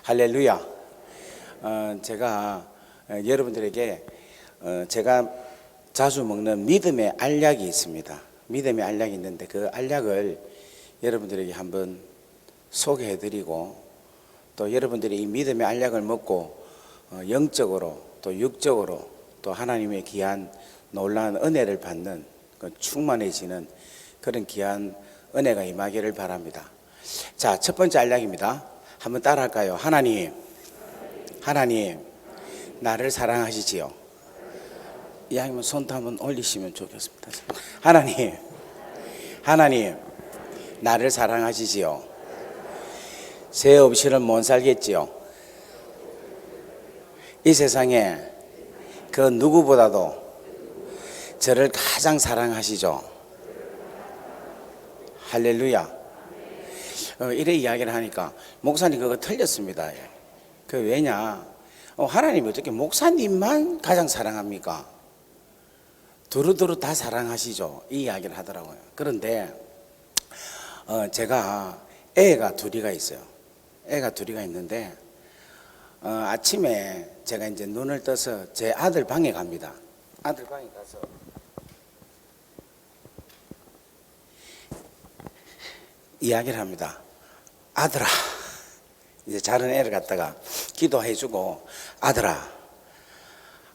할렐루야. 제가 여러분들에게 제가 자주 먹는 믿음의 알약이 있습니다. 믿음의 알약이 있는데 그 알약을 여러분들에게 한번 소개해드리고, 또 여러분들이 이 믿음의 알약을 먹고 영적으로 또 육적으로 또 하나님의 귀한 놀라운 은혜를 받는 충만해지는 그런 귀한 은혜가 임하기를 바랍니다. 자, 첫 번째 알약입니다. 한번 따라할까요? 하나님, 나를 사랑하시지요. 이왕이면 손도 한번 올리시면 좋겠습니다. 하나님, 나를 사랑하시지요. 죄 없이는 못 살겠지요. 이 세상에 그 누구보다도 저를 가장 사랑하시죠. 할렐루야. 이래 이야기를 하니까 목사님 그거 틀렸습니다. 그 왜냐, 하나님이 어떻게 목사님만 가장 사랑합니까? 두루두루 다 사랑하시죠. 이 이야기를 하더라고요. 그런데 제가 애가 둘이가 있어요. 애가 둘이가 있는데 아침에 제가 이제 눈을 떠서 제 아들 방에 갑니다. 아들 방에 가서 이야기를 합니다. 아들아, 이제 자는 애를 갖다가 기도해주고, 아들아,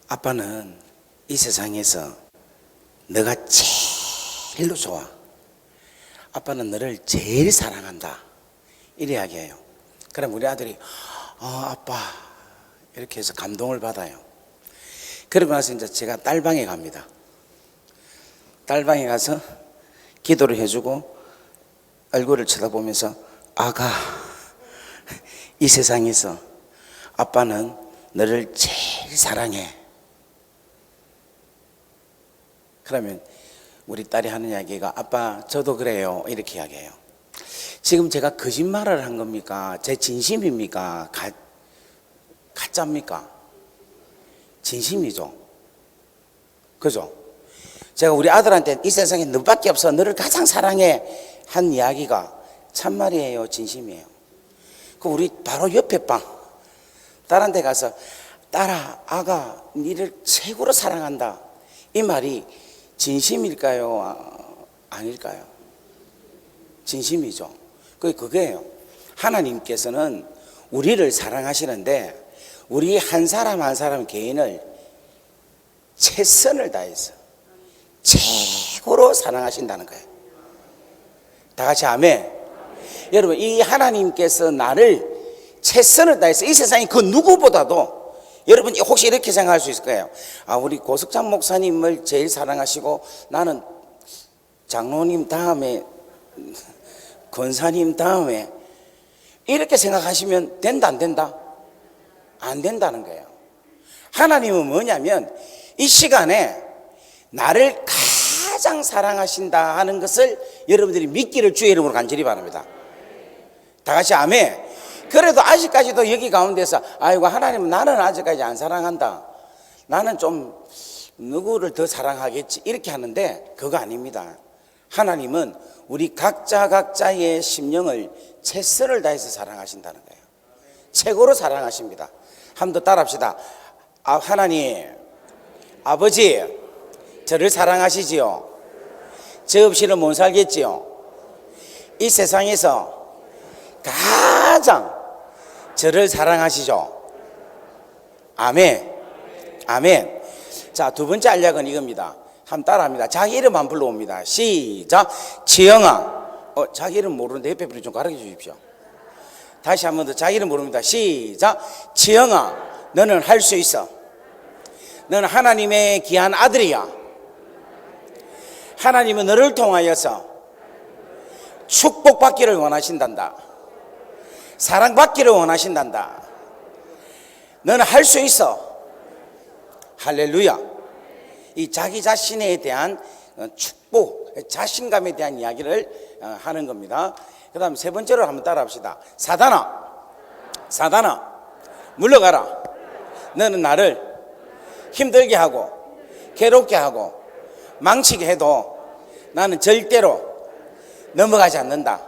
아빠는 이 세상에서 너가 제일로 좋아. 아빠는 너를 제일 사랑한다. 이래 이야기해요. 그럼 우리 아들이 아빠 이렇게 해서 감동을 받아요. 그러고 나서 이제 제가 딸방에 갑니다. 딸방에 가서 기도를 해주고 얼굴을 쳐다보면서, 아가, 이 세상에서 아빠는 너를 제일 사랑해. 그러면 우리 딸이 하는 이야기가, 아빠 저도 그래요, 이렇게 이야기해요. 지금 제가 거짓말을 한 겁니까? 제 진심입니까? 가짜입니까? 진심이죠. 그죠? 제가 우리 아들한테 이 세상에 너밖에 없어, 너를 가장 사랑해 한 이야기가 참말이에요, 진심이에요. 그 우리 바로 옆에 방 딸한테 가서, 딸아, 아가 니를 최고로 사랑한다, 이 말이 진심일까요? 아닐까요? 진심이죠. 그게요. 하나님께서는 우리를 사랑하시는데 우리 한 사람 한 사람 개인을 최선을 다해서 최고로 사랑하신다는 거예요. 다 같이 아멘. 여러분, 이 하나님께서 나를 최선을 다해서 이 세상에 그 누구보다도, 여러분 혹시 이렇게 생각할 수 있을 거예요. 우리 고석찬 목사님을 제일 사랑하시고 나는 장로님 다음에 권사님 다음에, 이렇게 생각하시면 된다 안 된다? 안 된다는 거예요. 하나님은 뭐냐면 이 시간에 나를 가장 사랑하신다 하는 것을 여러분들이 믿기를 주의 이름으로 간절히 바랍니다. 다 같이 아멘. 그래도 아직까지도 여기 가운데서, 아이고 하나님은 나는 아직까지 안 사랑한다, 나는 좀 누구를 더 사랑하겠지, 이렇게 하는데 그거 아닙니다. 하나님은 우리 각자의 심령을 최선을 다해서 사랑하신다는 거예요. 최고로 사랑하십니다. 한 번 더 따라합시다. 하나님, 아버지, 저를 사랑하시지요. 저 없이는 못 살겠지요. 이 세상에서 가장 저를 사랑하시죠. 아멘. 아멘. 자, 두 번째 알약은 이겁니다. 한번 따라합니다. 자기 이름 한 불러옵니다. 시작. 지영아. 자기 이름 모르는데 옆에 분이 좀 가르쳐 주십시오. 다시 한 번 더. 자기 이름 모릅니다. 시작. 지영아, 너는 할 수 있어. 너는 하나님의 귀한 아들이야. 하나님은 너를 통하여서 축복받기를 원하신단다. 사랑받기를 원하신단다. 너는 할 수 있어. 할렐루야. 이 자기 자신에 대한 축복, 자신감에 대한 이야기를 하는 겁니다. 그 다음 세 번째로 한번 따라합시다. 사단아, 물러가라. 너는 나를 힘들게 하고 괴롭게 하고 망치게 해도 나는 절대로 넘어가지 않는다.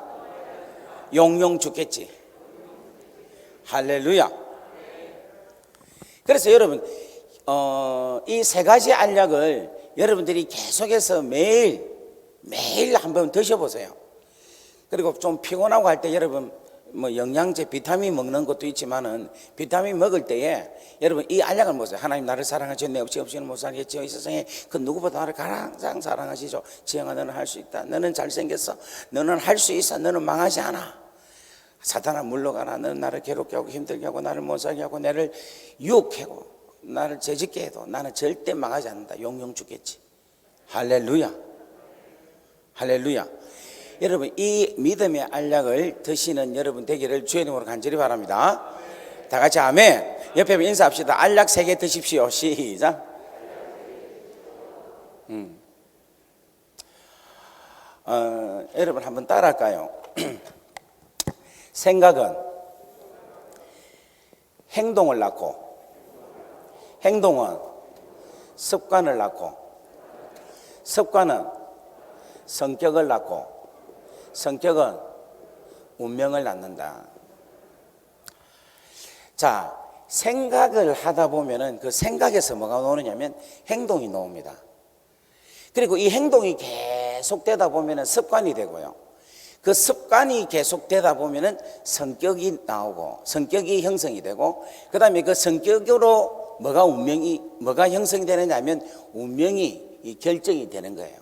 용용 죽겠지. 할렐루야. 그래서 여러분 이 세 가지 알약을 여러분들이 계속해서 매일 한번 드셔보세요. 그리고 좀 피곤하고 할 때 여러분 뭐 영양제 비타민 먹는 것도 있지만은 비타민 먹을 때에 여러분 이 알약을 먹으세요. 하나님 나를 사랑하시오. 내 없이는 못 살겠지요. 이 세상에 그 누구보다 나를 가장 사랑하시죠. 지영아 너는 할 수 있다. 너는 잘생겼어. 너는 할 수 있어. 너는 망하지 않아. 사탄아 물러가라. 너는 나를 괴롭게 하고 힘들게 하고 나를 못 살게 하고 나를 유혹하고 나를 죄짓게 해도 나는 절대 망하지 않는다. 영영 죽겠지. 할렐루야. 할렐루야. 여러분 이 믿음의 알약을 드시는 여러분 되기를 주의 이름으로 간절히 바랍니다. 다 같이 아멘. 옆에 인사합시다. 알약 3개 드십시오. 시작. 여러분 한번 따라할까요? 생각은 행동을 낳고, 행동은 습관을 낳고, 습관은 성격을 낳고, 성격은 운명을 낳는다. 자, 생각을 하다 보면은 그 생각에서 뭐가 나오느냐면 행동이 나옵니다. 그리고 이 행동이 계속되다 보면은 습관이 되고요. 그 습관이 계속되다 보면은 성격이 나오고, 성격이 형성이 되고, 그 다음에 그 성격으로 뭐가 형성이 되느냐면 운명이 결정이 되는 거예요.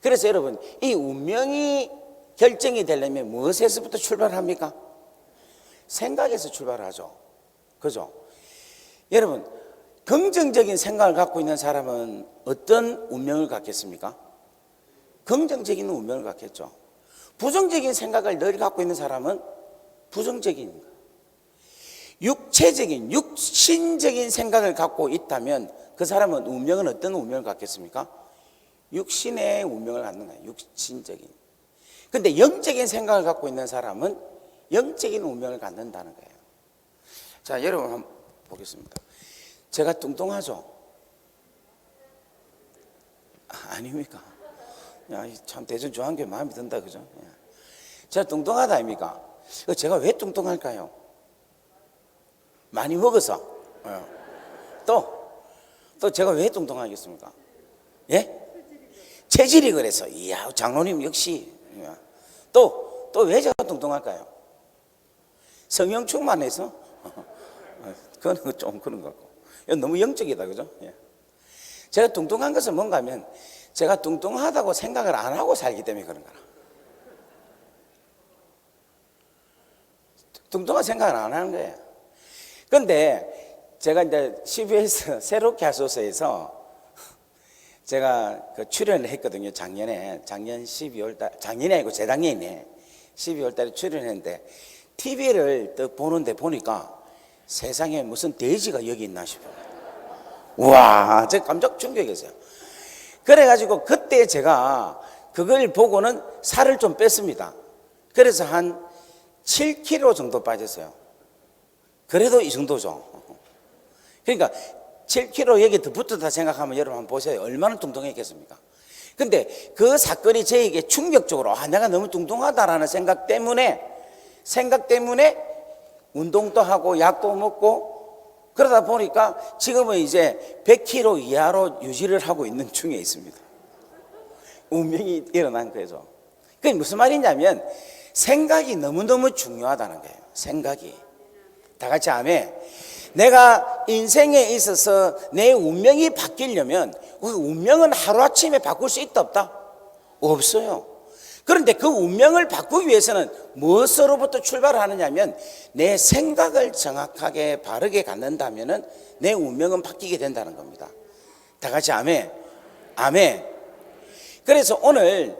그래서 여러분, 이 운명이 결정이 되려면 무엇에서부터 출발합니까? 생각에서 출발하죠. 그죠? 여러분, 긍정적인 생각을 갖고 있는 사람은 어떤 운명을 갖겠습니까? 긍정적인 운명을 갖겠죠. 부정적인 생각을 늘 갖고 있는 사람은 부정적인 거. 육신적인 생각을 갖고 있다면 그 사람은 운명은 어떤 운명을 갖겠습니까? 육신의 운명을 갖는 거예요. 육신적인. 근데 영적인 생각을 갖고 있는 사람은 영적인 운명을 갖는다는 거예요. 자, 여러분 한번 보겠습니다. 제가 뚱뚱하죠? 아닙니까? 야, 참 대전 좋아하는 게 마음에 든다, 그죠? 제가 뚱뚱하다 아닙니까? 제가 왜 뚱뚱할까요? 많이 먹어서. 또 제가 왜 뚱뚱하겠습니까? 예? 체질이 그래서. 이야, 장로님 역시. 또 왜 제가 뚱뚱할까요? 성령 충만해서? 그건 좀 그런 것 같고. 너무 영적이다, 그죠? 제가 뚱뚱한 것은 뭔가 하면 제가 뚱뚱하다고 생각을 안 하고 살기 때문에 그런 거라. 뚱뚱한 생각을 안 하는 거예요. 그런데 제가 이제 CBS 새롭게 하소서에서 제가 그 출연을 했거든요. 작년 12월 달, 작년이 아니고 재작년이네. 12월 달에 출연했는데 TV를 또 보는데 보니까 세상에 무슨 돼지가 여기 있나 싶어요. 우와, 제가 깜짝 충격이었어요. 그래가지고 그때 제가 그걸 보고는 살을 좀 뺐습니다. 그래서 한 7kg 정도 빠졌어요. 그래도 이 정도죠. 그러니까 7kg 여기 더 붙었다 생각하면 여러분 한번 보세요. 얼마나 뚱뚱했겠습니까? 근데 그 사건이 저에게 충격적으로 내가 너무 뚱뚱하다라는 생각 때문에 운동도 하고 약도 먹고 그러다 보니까 지금은 이제 100kg 이하로 유지를 하고 있는 중에 있습니다. 운명이 일어난 거죠. 그게 무슨 말이냐면 생각이 너무너무 중요하다는 거예요. 생각이. 다 같이 아멘. 내가 인생에 있어서 내 운명이 바뀌려면 그 운명은 하루아침에 바꿀 수 있다 없다? 없어요. 그런데 그 운명을 바꾸기 위해서는 무엇으로부터 출발하느냐면 내 생각을 정확하게 바르게 갖는다면 내 운명은 바뀌게 된다는 겁니다. 다 같이 아멘. 아멘. 그래서 오늘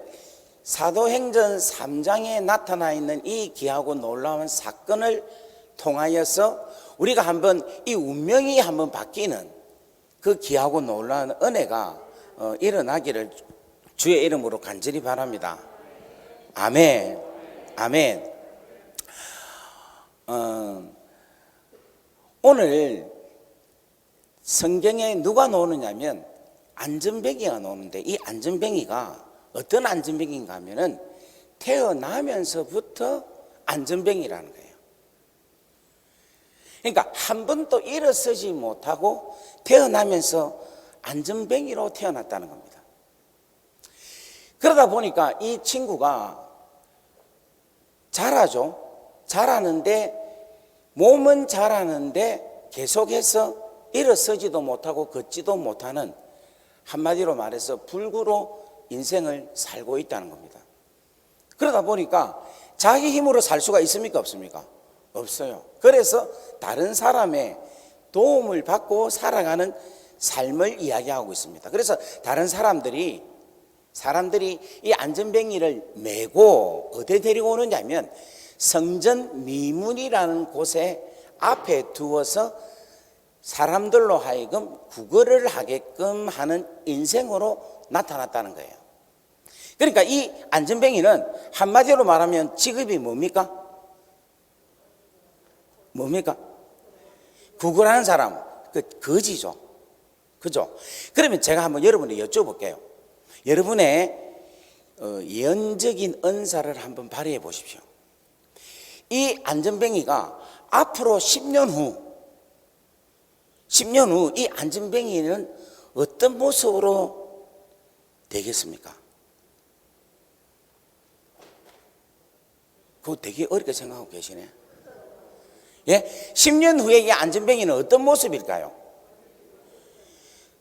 사도행전 3장에 나타나 있는 이 귀하고 놀라운 사건을 통하여서 우리가 한번 이 운명이 한번 바뀌는 그 귀하고 놀라운 은혜가 일어나기를 주의 이름으로 간절히 바랍니다. 아멘. 아멘. 오늘 성경에 누가 나오느냐면 안전뱅이가 나오는데 이 안전뱅이가 어떤 안전뱅이인가 하면은 태어나면서부터 안전뱅이라는 거예요. 그러니까 한 번도 일어서지 못하고 태어나면서 안전뱅이로 태어났다는 겁니다. 그러다 보니까 이 친구가 자라죠. 자라는데 몸은 자라는데 계속해서 일어서지도 못하고 걷지도 못하는, 한마디로 말해서 불구로 인생을 살고 있다는 겁니다. 그러다 보니까 자기 힘으로 살 수가 있습니까? 없습니까? 없어요. 그래서 다른 사람의 도움을 받고 살아가는 삶을 이야기하고 있습니다. 그래서 다른 사람들이 이 안전뱅이를 메고 어디 데리고 오느냐면 성전 미문이라는 곳에 앞에 두어서 사람들로 하여금 구걸을 하게끔 하는 인생으로 나타났다는 거예요. 그러니까 이 안전뱅이는 한마디로 말하면 직업이 뭡니까? 구걸하는 사람, 거지죠. 그죠? 그러면 제가 한번 여러분께 여쭤볼게요. 여러분의 예언적인 은사를 한번 발휘해 보십시오. 이 안전뱅이가 앞으로 10년 후 이 안전뱅이는 어떤 모습으로 되겠습니까? 그거 되게 어렵게 생각하고 계시네. 예? 10년 후에 이 안전뱅이는 어떤 모습일까요?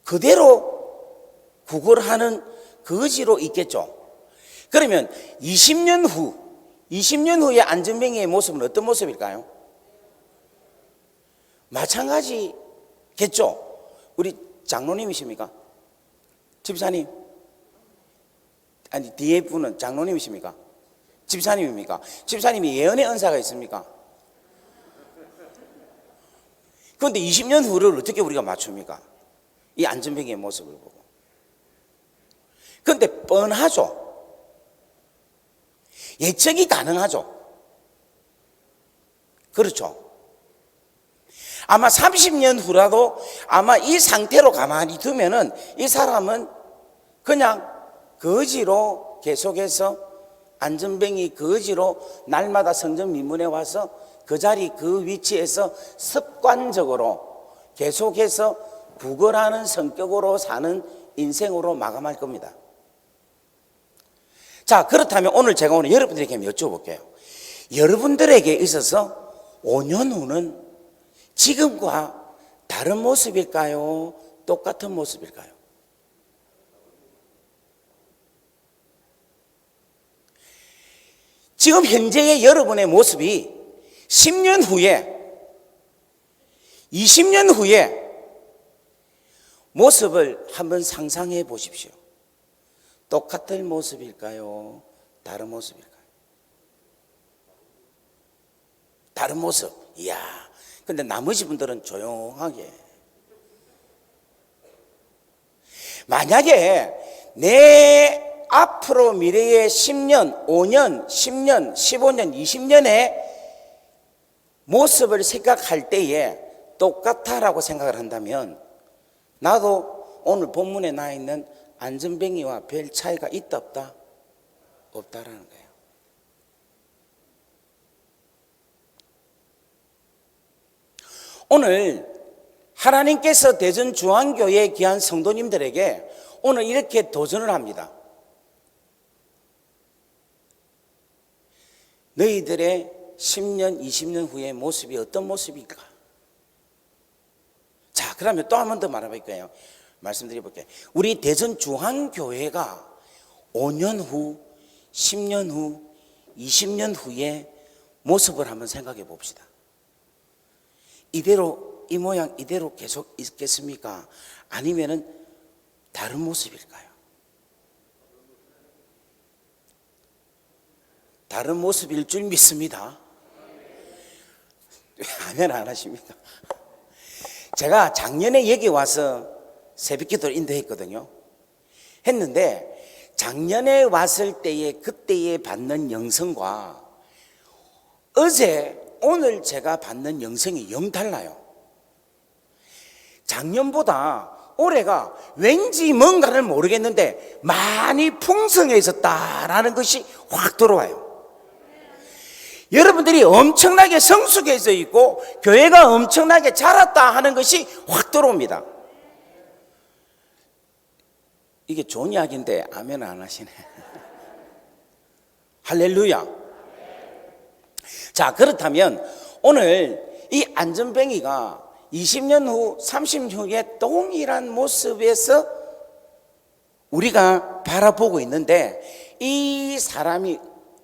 그대로 구걸하는 거지로 있겠죠. 그러면 20년 후의 안전뱅이의 모습은 어떤 모습일까요? 마찬가지겠죠. 우리 장로님이십니까? 집사님? 아니, 뒤에 분은 장로님이십니까? 집사님입니까? 집사님이 예언의 은사가 있습니까? 그런데 20년 후를 어떻게 우리가 맞춥니까? 이 안전뱅이의 모습을 보고. 그런데 뻔하죠. 예측이 가능하죠. 그렇죠. 아마 30년 후라도 아마 이 상태로 가만히 두면은 이 사람은 그냥 거지로 계속해서 안전뱅이 거지로 날마다 성전 미문에 와서 그 자리 그 위치에서 습관적으로 계속해서 구걸하는 성격으로 사는 인생으로 마감할 겁니다. 자, 그렇다면 오늘 제가 여러분들에게 여쭤볼게요. 여러분들에게 있어서 5년 후는 지금과 다른 모습일까요? 똑같은 모습일까요? 지금 현재의 여러분의 모습이 10년 후에, 20년 후에 모습을 한번 상상해 보십시오. 똑같은 모습일까요? 다른 모습일까요? 다른 모습. 이야. 근데 나머지 분들은 조용하게. 만약에 내 앞으로 미래의 10년, 5년, 10년, 15년, 20년의 모습을 생각할 때에 똑같다라고 생각을 한다면 나도 오늘 본문에 나 있는 안전뱅이와 별 차이가 있다 없다? 없다라는 거예요. 오늘 하나님께서 대전중앙교회에 귀한 성도님들에게 오늘 이렇게 도전을 합니다. 너희들의 10년, 20년 후의 모습이 어떤 모습일까? 자, 그러면 또 한 번 더 말해볼게요. 말씀드려볼게요. 우리 대전중앙교회가 5년 후, 10년 후, 20년 후의 모습을 한번 생각해 봅시다. 이대로, 이 모양 이대로 계속 있겠습니까? 아니면은 다른 모습일까요? 다른 모습일 줄 믿습니다. 아멘 안 하십니까? 제가 작년에 여기 와서 새벽기도를 인도했거든요. 했는데 작년에 왔을 때의 그때에 받는 영성과 어제 오늘 제가 받는 영성이 영 달라요. 작년보다 올해가 왠지 뭔가를 모르겠는데 많이 풍성해졌다라는 것이 확 들어와요. 여러분들이 엄청나게 성숙해져 있고 교회가 엄청나게 자랐다 하는 것이 확 들어옵니다. 이게 좋은 이야기인데 아멘 안 하시네. 할렐루야. 자, 그렇다면 오늘 이 안전뱅이가 20년 후, 30년 후에 동일한 모습에서 우리가 바라보고 있는데, 이 사람이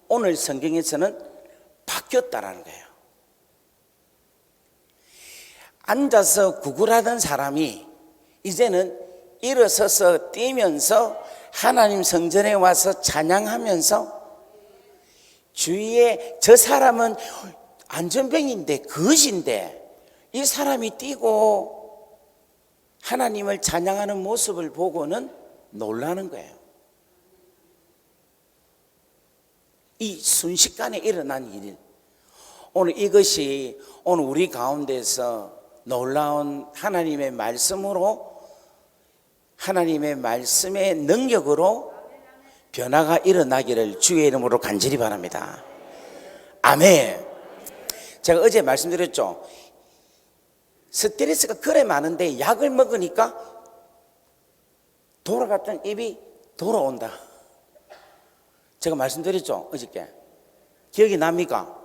오늘 성경에서는 바뀌었다라는 거예요. 앉아서 구걸하던 사람이 이제는 일어서서 뛰면서 하나님 성전에 와서 찬양하면서, 주위에 저 사람은 안전뱅이인데, 거짓인데 이 사람이 뛰고 하나님을 찬양하는 모습을 보고는 놀라는 거예요. 이 순식간에 일어난 일, 오늘 이것이 오늘 우리 가운데서 놀라운 하나님의 말씀으로, 하나님의 말씀의 능력으로 변화가 일어나기를 주의 이름으로 간절히 바랍니다. 아멘. 제가 어제 말씀드렸죠. 스트레스가 그래 많은데 약을 먹으니까 돌아갔던 입이 돌아온다. 제가 말씀드렸죠, 어저께. 기억이 납니까?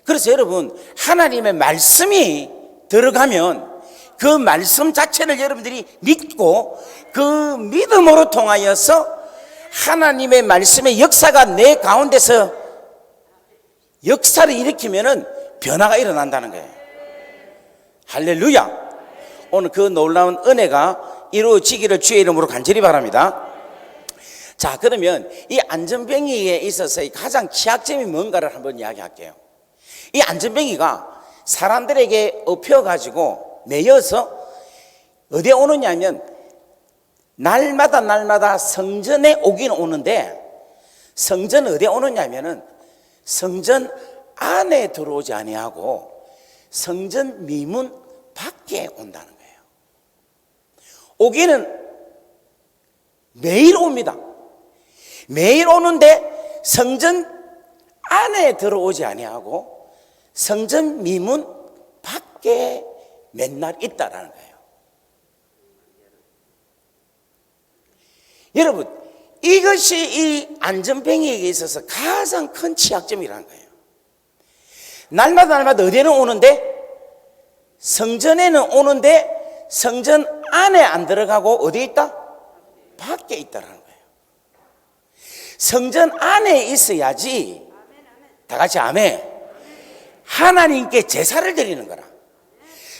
그래서 여러분, 하나님의 말씀이 들어가면 그 말씀 자체를 여러분들이 믿고 그 믿음으로 통하여서 하나님의 말씀의 역사가 내 가운데서 역사를 일으키면은 변화가 일어난다는 거예요. 할렐루야. 오늘 그 놀라운 은혜가 이루어지기를 주의 이름으로 간절히 바랍니다. 자, 그러면 이 안전뱅이에 있어서의 가장 취약점이 뭔가를 한번 이야기할게요. 이 안전뱅이가 사람들에게 업혀가지고 매여서 어디에 오느냐 하면 날마다 성전에 오긴 오는데, 성전 어디에 오느냐 하면은 성전 안에 들어오지 아니하고 성전 미문 밖에 온다는 거예요. 오기는 매일 옵니다. 매일 오는데 성전 안에 들어오지 아니하고 성전 미문 밖에 맨날 있다라는 거예요. 여러분, 이것이 이 안전뱅이에게 있어서 가장 큰 취약점이라는 거예요. 날마다 어디에는 오는데, 성전에는 오는데 성전 안에 안 들어가고 어디에 있다? 밖에 있다라는 거예요. 성전 안에 있어야지, 다 같이 아멘, 하나님께 제사를 드리는 거라.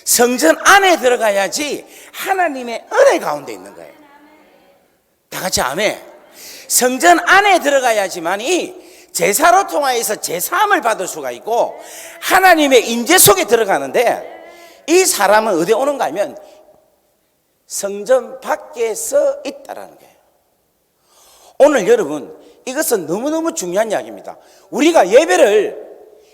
성전 안에 들어가야지 하나님의 은혜 가운데 있는 거예요. 다 같이 아멘. 성전 안에 들어가야지만이 제사로 통하여서 제사함을 받을 수가 있고 하나님의 임재 속에 들어가는데, 이 사람은 어디에 오는가 하면 성전 밖에서 있다라는 거예요. 오늘 여러분, 이것은 너무너무 중요한 이야기입니다. 우리가 예배를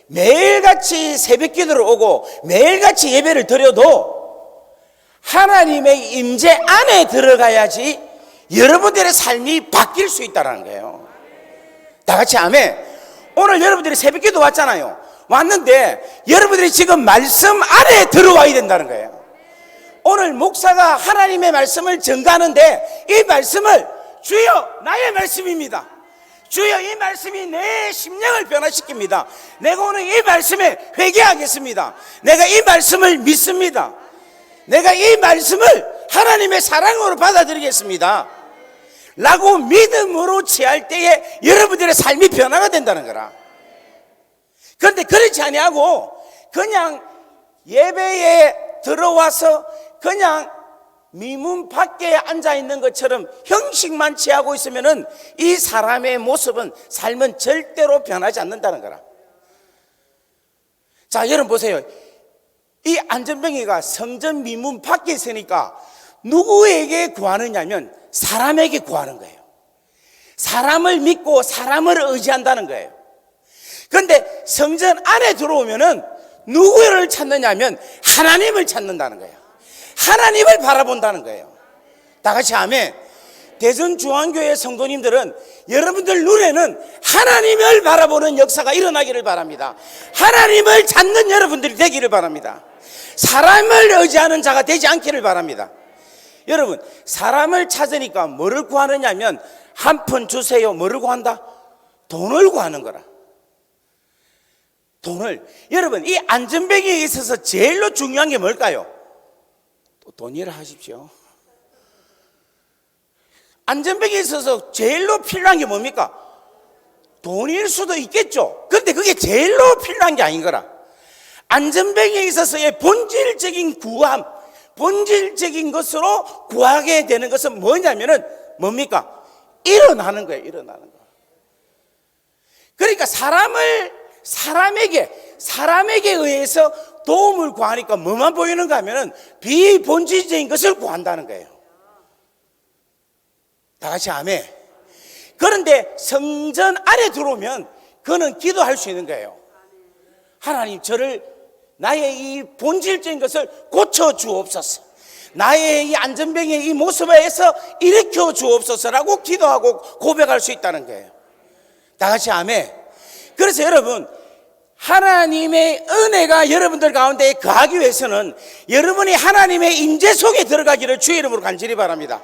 매일같이 새벽 기도를 오고 매일같이 예배를 드려도 하나님의 임재 안에 들어가야지 여러분들의 삶이 바뀔 수 있다는 거예요. 다 같이 아멘. 오늘 여러분들이 새벽기도 왔잖아요. 왔는데 여러분들이 지금 말씀 안에 들어와야 된다는 거예요. 오늘 목사가 하나님의 말씀을 전가하는데 이 말씀을, 주여 나의 말씀입니다, 주여 이 말씀이 내 심령을 변화시킵니다, 내가 오늘 이 말씀에 회개하겠습니다, 내가 이 말씀을 믿습니다, 내가 이 말씀을 하나님의 사랑으로 받아들이겠습니다 라고 믿음으로 취할 때에 여러분들의 삶이 변화가 된다는 거라. 그런데 그렇지 아니하고 그냥 예배에 들어와서 그냥 미문 밖에 앉아 있는 것처럼 형식만 취하고 있으면은 이 사람의 모습은, 삶은 절대로 변하지 않는다는 거라. 자, 여러분 보세요. 이 안전뱅이가 성전 미문 밖에 있으니까 누구에게 구하느냐면 사람에게 구하는 거예요. 사람을 믿고 사람을 의지한다는 거예요. 그런데 성전 안에 들어오면은 누구를 찾느냐면 하나님을 찾는다는 거예요. 하나님을 바라본다는 거예요. 다 같이 아멘. 대전중앙교회 성도님들은 여러분들 눈에는 하나님을 바라보는 역사가 일어나기를 바랍니다. 하나님을 찾는 여러분들이 되기를 바랍니다. 사람을 의지하는 자가 되지 않기를 바랍니다. 여러분, 사람을 찾으니까 뭐를 구하느냐면 한 푼 주세요. 뭐를 구한다? 돈을 구하는 거라. 돈을. 여러분, 이 안전뱅이에 있어서 제일로 중요한 게 뭘까요? 또 돈이라 하십시오. 안전뱅이에 있어서 제일로 필요한 게 뭡니까? 돈일 수도 있겠죠. 그런데 그게 제일로 필요한 게 아닌 거라. 안전뱅이에 있어서의 본질적인 구함, 본질적인 것으로 구하게 되는 것은 뭐냐면은 뭡니까? 일어나는 거예요. 일어나는 거. 그러니까 사람에게 의해서 도움을 구하니까 뭐만 보이는가 하면은 비본질적인 것을 구한다는 거예요. 다 같이 아멘. 그런데 성전 안에 들어오면 그는 기도할 수 있는 거예요. 하나님, 저를 나의 이 본질적인 것을 고쳐 주옵소서. 나의 이 안전뱅이의 이 모습에서 일으켜 주옵소서라고 기도하고 고백할 수 있다는 거예요. 다 같이 아멘. 그래서 여러분, 하나님의 은혜가 여러분들 가운데 거하기 위해서는 여러분이 하나님의 임재 속에 들어가기를 주의 이름으로 간절히 바랍니다.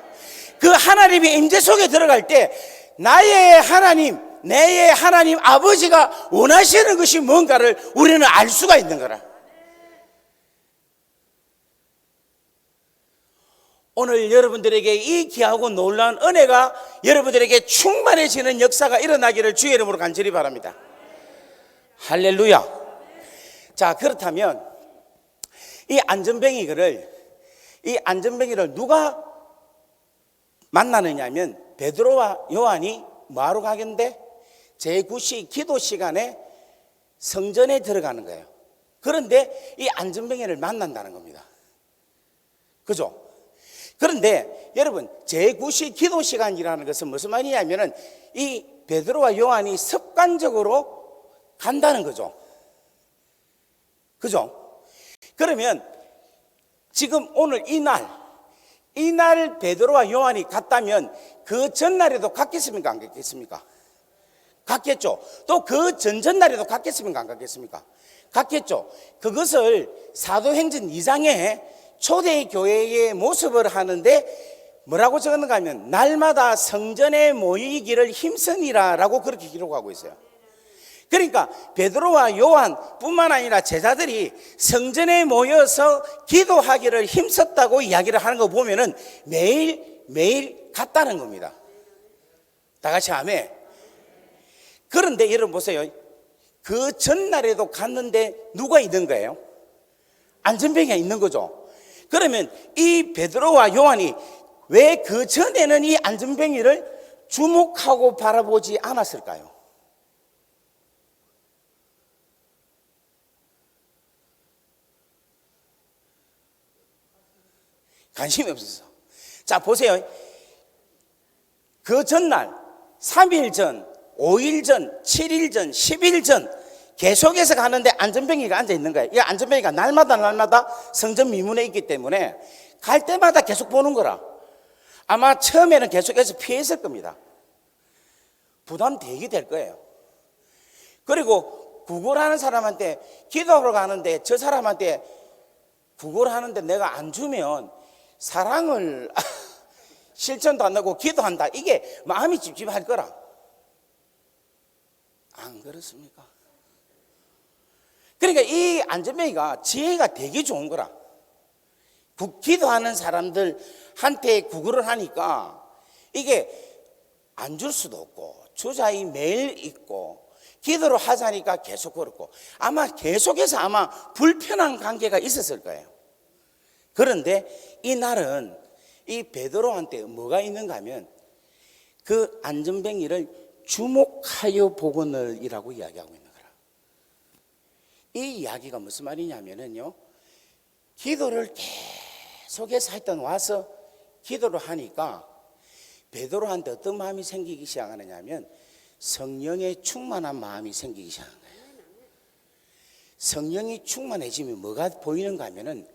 그 하나님의 임재 속에 들어갈 때 나의 하나님, 내 하나님 아버지가 원하시는 것이 뭔가를 우리는 알 수가 있는 거라. 오늘 여러분들에게 이 귀하고 놀라운 은혜가 여러분들에게 충만해지는 역사가 일어나기를 주의 이름으로 간절히 바랍니다. 할렐루야. 자, 그렇다면 이 안전뱅이를 누가 만나느냐 하면 베드로와 요한이 뭐하러 가겠는데? 제9시 기도 시간에 성전에 들어가는 거예요. 그런데 이 안전뱅이를 만난다는 겁니다. 그죠? 그런데 여러분, 제9시 기도 시간이라는 것은 무슨 말이냐면은 이 베드로와 요한이 습관적으로 간다는 거죠. 그죠? 그러면 지금 오늘 이날 베드로와 요한이 갔다면 그 전날에도 갔겠습니까? 안 갔겠습니까? 갔겠죠. 또 그 전전날에도 갔겠습니까? 안 갔겠습니까? 갔겠죠. 그것을 사도행전 2장에 초대교회의 모습을 하는데 뭐라고 적었는가 하면 날마다 성전에 모이기를 힘쓰니라 라고 그렇게 기록하고 있어요. 그러니까 베드로와 요한 뿐만 아니라 제자들이 성전에 모여서 기도하기를 힘썼다고 이야기를 하는 거 보면은 매일 갔다는 겁니다. 다 같이 아멘. 그런데 여러분 보세요. 그 전날에도 갔는데 누가 있는 거예요? 안전뱅이가 있는 거죠. 그러면 이 베드로와 요한이 왜 그 전에는 이 안전뱅이를 주목하고 바라보지 않았을까요? 관심이 없었어. 자, 보세요. 그 전날 3일 전, 5일 전, 7일 전, 10일 전 계속해서 가는데 안전뱅이가 앉아 있는 거예요. 이 안전뱅이가 날마다 성전 미문에 있기 때문에 갈 때마다 계속 보는 거라. 아마 처음에는 계속해서 피했을 겁니다. 부담되게 될 거예요. 그리고 구걸하는 사람한테 기도하러 가는데 저 사람한테 구걸하는데 내가 안 주면 사랑을 실천도 안 하고 기도한다. 이게 마음이 찝찝할 거라. 안 그렇습니까? 그러니까 이 안전뱅이가 지혜가 되게 좋은 거라. 기도하는 사람들한테 구걸을 하니까 이게 안 줄 수도 없고 주자이 매일 있고 기도를 하자니까 계속 그렇고 아마 계속해서 아마 불편한 관계가 있었을 거예요. 그런데 이날은 이 베드로한테 뭐가 있는가 하면 그 안전뱅이를 주목하여 보거늘이라고 이야기하고 있는 거라. 이 이야기가 무슨 말이냐면요, 기도를 계속해서 하여튼 와서 기도를 하니까 베드로한테 어떤 마음이 생기기 시작하느냐면 성령의 충만한 마음이 생기기 시작한 거예요. 성령이 충만해지면 뭐가 보이는가 하면은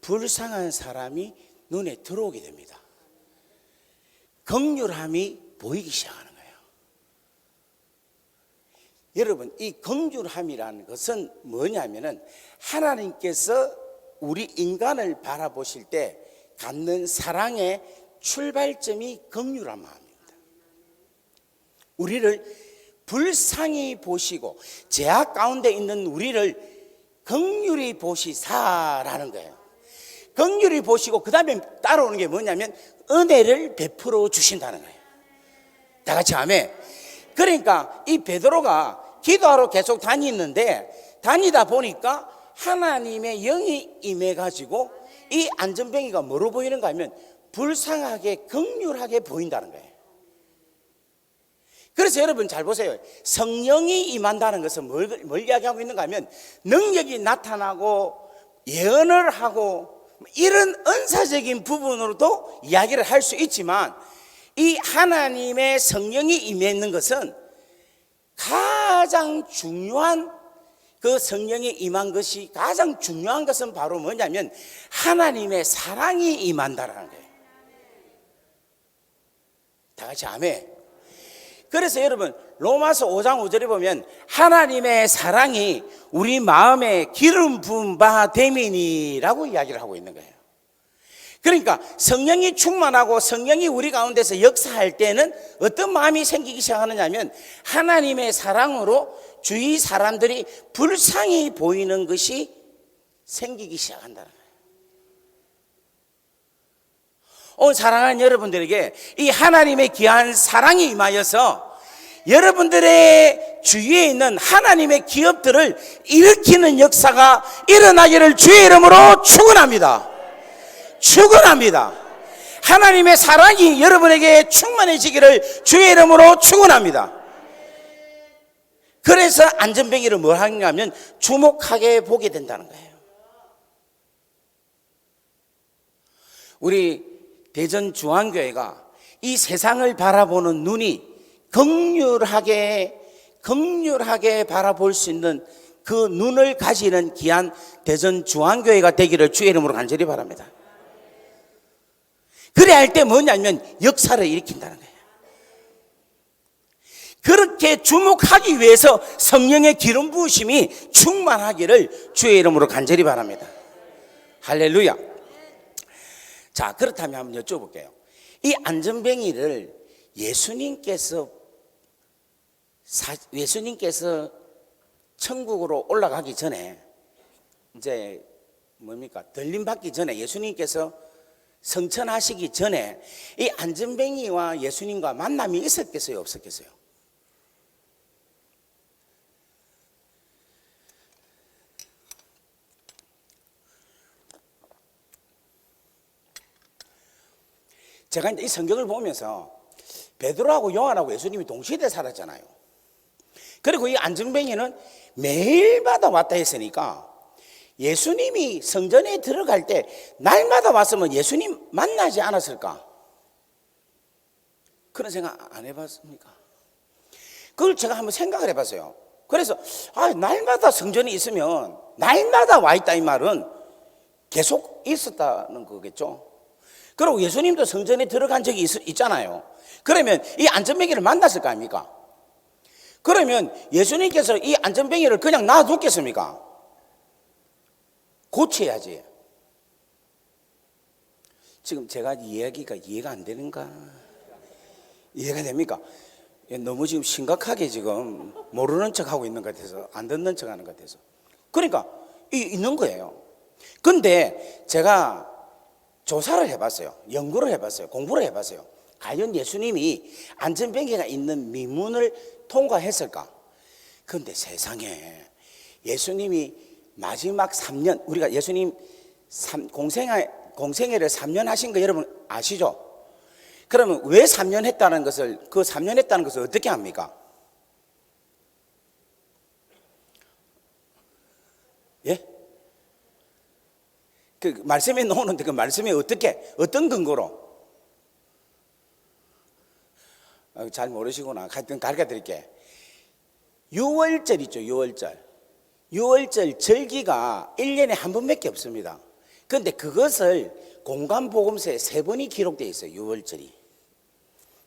불쌍한 사람이 눈에 들어오게 됩니다. 긍휼함이 보이기 시작하는 거예요. 여러분, 이 긍휼함이라는 것은 뭐냐면은 하나님께서 우리 인간을 바라보실 때 갖는 사랑의 출발점이 긍휼한 마음입니다. 우리를 불쌍히 보시고 죄악 가운데 있는 우리를 긍휼히 보시사라는 거예요. 긍휼히 보시고 그 다음에 따라오는 게 뭐냐면 은혜를 베풀어 주신다는 거예요. 다 같이 아멘. 그러니까 이 베드로가 기도하러 계속 다니는데 다니다 보니까 하나님의 영이 임해가지고 이 안전뱅이가 뭐로 보이는가 하면 불쌍하게 긍휼하게 보인다는 거예요. 그래서 여러분 잘 보세요. 성령이 임한다는 것은 뭘 이야기하고 있는가 하면 능력이 나타나고 예언을 하고 이런 은사적인 부분으로도 이야기를 할 수 있지만 이 하나님의 성령이 임했는 것은 가장 중요한 그 성령이 임한 것이 가장 중요한 것은 바로 뭐냐면 하나님의 사랑이 임한다라는 거예요. 다 같이 아멘. 그래서 여러분 로마서 5장 5절에 보면 하나님의 사랑이 우리 마음에 기름 부은 바 됨이니라고 이야기를 하고 있는 거예요. 그러니까 성령이 충만하고 성령이 우리 가운데서 역사할 때는 어떤 마음이 생기기 시작하느냐 하면 하나님의 사랑으로 주위 사람들이 불쌍히 보이는 것이 생기기 시작한다는 거예요. 오늘 사랑하는 여러분들에게 이 하나님의 귀한 사랑이 임하여서 여러분들의 주위에 있는 하나님의 기업들을 일으키는 역사가 일어나기를 주의 이름으로 축원합니다. 축원합니다. 하나님의 사랑이 여러분에게 충만해지기를 주의 이름으로 축원합니다. 그래서 안전뱅이를 뭘 하는가 하면 주목하게 보게 된다는 거예요. 우리 대전중앙교회가 이 세상을 바라보는 눈이 긍휼하게 바라볼 수 있는 그 눈을 가지는 귀한 대전중앙교회가 되기를 주의 이름으로 간절히 바랍니다. 그래야 할 때 뭐냐면 역사를 일으킨다는 거예요. 그렇게 주목하기 위해서 성령의 기름 부으심이 충만하기를 주의 이름으로 간절히 바랍니다. 할렐루야. 자, 그렇다면 한번 여쭤볼게요. 이 안전뱅이를 예수님께서 천국으로 올라가기 전에 이제 뭡니까? 들림 받기 전에 예수님께서 성천하시기 전에 이 안전뱅이와 예수님과 만남이 있었겠어요? 없었겠어요? 제가 이제 이 성경을 보면서 베드로하고 요한하고 예수님이 동시대에 살았잖아요. 그리고 이 안전뱅이는 매일마다 왔다 했으니까 예수님이 성전에 들어갈 때 날마다 왔으면 예수님 만나지 않았을까? 그런 생각 안 해봤습니까? 그걸 제가 한번 생각을 해봤어요. 그래서 날마다 성전에 있으면 날마다 와 있다 이 말은 계속 있었다는 거겠죠. 그리고 예수님도 성전에 들어간 적이 있잖아요. 그러면 이 안전뱅이를 만났을 거 아닙니까? 그러면 예수님께서 이 안전뱅이를 그냥 놔뒀겠습니까? 고쳐야지. 지금 제가 이야기가 이해가 안 되는가? 이해가 됩니까? 너무 지금 심각하게 지금 모르는 척 하고 있는 것 같아서, 안 듣는 척 하는 것 같아서. 그러니까 있는 거예요. 근데 제가 조사를 해봤어요. 연구를 해봤어요. 공부를 해봤어요. 과연 예수님이 안전뱅이가 있는 미문을 통과했을까? 그런데 세상에 예수님이 마지막 3년, 우리가 예수님 공생애를 3년 하신 거 여러분 아시죠? 그러면 왜 3년 했다는 것을, 그 3년 했다는 것을 어떻게 합니까? 예? 그 말씀에 나오는데 그 말씀이 어떤 근거로? 잘 모르시구나. 하여튼 가르쳐 드릴게. 6월절 있죠, 6월절. 6월절 절기가 1년에 한 번밖에 없습니다. 그런데 그것을 공간복음서에 3번이 기록되어 있어요, 6월절이.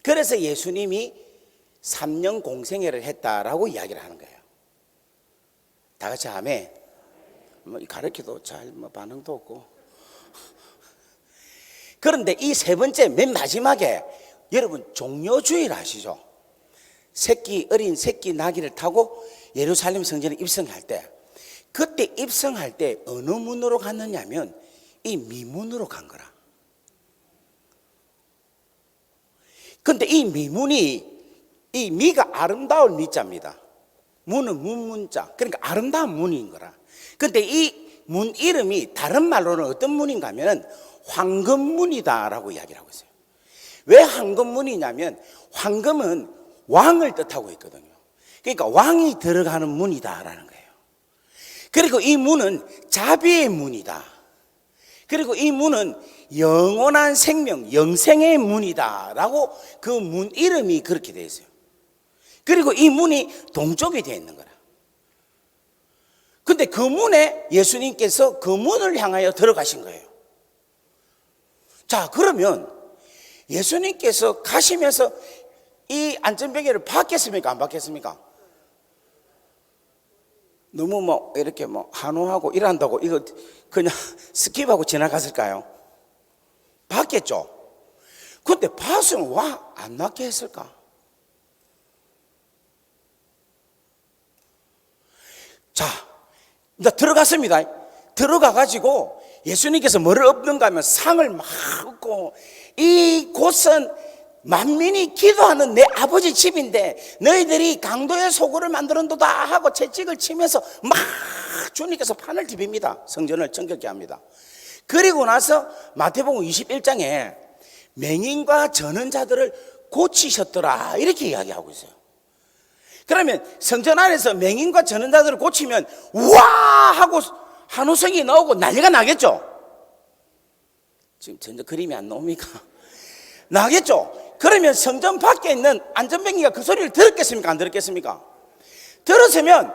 그래서 예수님이 3년 공생애를 했다라고 이야기를 하는 거예요. 다 같이 아멘. 뭐 가르쳐도 잘 반응도 없고. 그런데 이 세 번째 맨 마지막에 여러분 종려주일 아시죠? 어린 새끼 나귀를 타고 예루살렘 성전에 입성할 때, 그때 입성할 때 어느 문으로 갔느냐면 이 미문으로 간 거라. 근데 이 미문이, 이 미가 아름다울 미자입니다. 문은 문문자, 그러니까 아름다운 문인 거라. 근데 이 문 이름이 다른 말로는 어떤 문인가 하면 황금문이다라고 이야기를 하고 있어요. 왜 황금문이냐면 황금은 왕을 뜻하고 있거든요. 그러니까 왕이 들어가는 문이다라는 거예요. 그리고 이 문은 자비의 문이다. 그리고 이 문은 영원한 생명, 영생의 문이다라고 그 문 이름이 그렇게 되어 있어요. 그리고 이 문이 동쪽에 되어 있는 거라. 근데 그 문에 예수님께서 그 문을 향하여 들어가신 거예요. 자, 그러면 예수님께서 가시면서 이 안전벨기를 받겠습니까? 안 받겠습니까? 너무 이렇게 한호하고 일한다고 이거 그냥 스킵하고 지나갔을까요? 받겠죠? 근데 받으면 와, 안 낫게 했을까? 자, 이제 들어갔습니다. 들어가가지고 예수님께서 뭐를 얻는가 하면 상을 막 얻고, 이 곳은 만민이 기도하는 내 아버지 집인데 너희들이 강도의 소굴을 만들었도다 하고 채찍을 치면서 막 주님께서 판을 디빕니다. 성전을 정결케 합니다. 그리고 나서 마태복음 21장에 맹인과 저는 자들을 고치셨더라 이렇게 이야기하고 있어요. 그러면 성전 안에서 맹인과 저는 자들을 고치면 우와 하고 한우성이 나오고 난리가 나겠죠. 지금 전혀 그림이 안 나옵니까? 나겠죠. 그러면 성전 밖에 있는 안전뱅이가 그 소리를 들었겠습니까? 안 들었겠습니까? 들었으면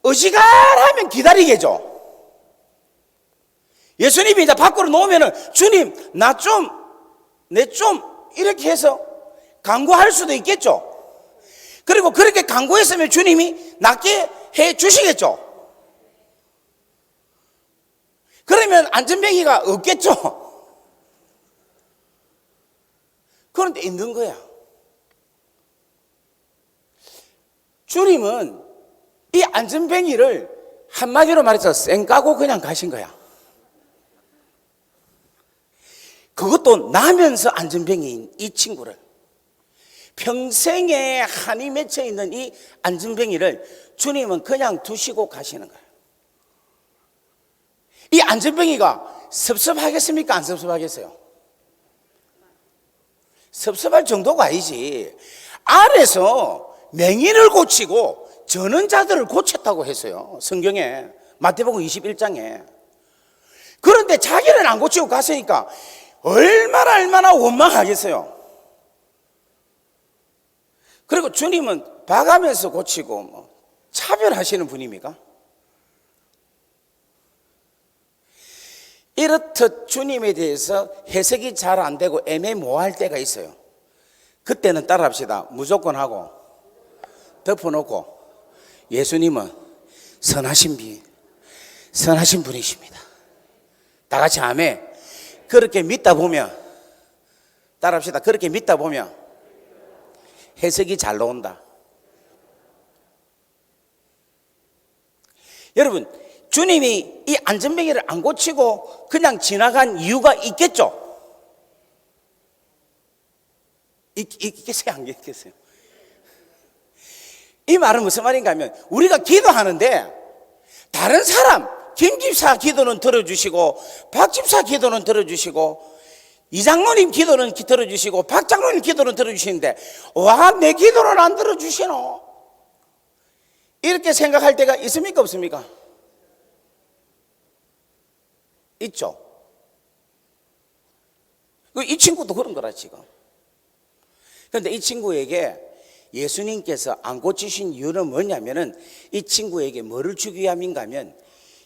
어지간하면 기다리겠죠. 예수님이 이제 밖으로 놓으면은 주님 내 좀 이렇게 해서 강구할 수도 있겠죠. 그리고 그렇게 강구했으면 주님이 낫게 해 주시겠죠. 그러면 안전뱅이가 없겠죠. 그런데 있는 거야. 주님은 이 안전뱅이를 한마디로 말해서 쌩까고 그냥 가신 거야. 그것도 나면서 안전뱅이인 이 친구를, 평생에 한이 맺혀 있는 이 안전뱅이를 주님은 그냥 두시고 가시는 거예요. 이 안전뱅이가 섭섭하겠습니까? 안 섭섭하겠어요? 섭섭할 정도가 아니지. 아래서 맹인을 고치고 저는 자들을 고쳤다고 했어요. 성경에 마태복음 21장에. 그런데 자기는 안 고치고 갔으니까 얼마나 원망하겠어요. 그리고 주님은 봐가면서 고치고 차별하시는 분입니까? 이렇듯 주님에 대해서 해석이 잘 안 되고 애매모호할 때가 있어요. 그때는 따라합시다. 무조건 하고 덮어놓고 예수님은 선하신 분이십니다. 다 같이 아멘. 그렇게 믿다 보면, 따라합시다. 그렇게 믿다 보면 해석이 잘 나온다. 여러분, 주님이 이 안전뱅이를 안 고치고 그냥 지나간 이유가 있겠죠? 있겠어요? 안 있겠어요? 이 말은 무슨 말인가 하면, 우리가 기도하는데 다른 사람, 김 집사 기도는 들어주시고, 박 집사 기도는 들어주시고, 이장로님 기도는 들어주시고, 박 장로님 기도는 들어주시는데 와, 내 기도는 안 들어주시노? 이렇게 생각할 때가 있습니까? 없습니까? 있죠. 이 친구도 그런 거라 지금. 그런데 이 친구에게 예수님께서 안 고치신 이유는 뭐냐면은, 이 친구에게 뭐를 주기 위함인가 하면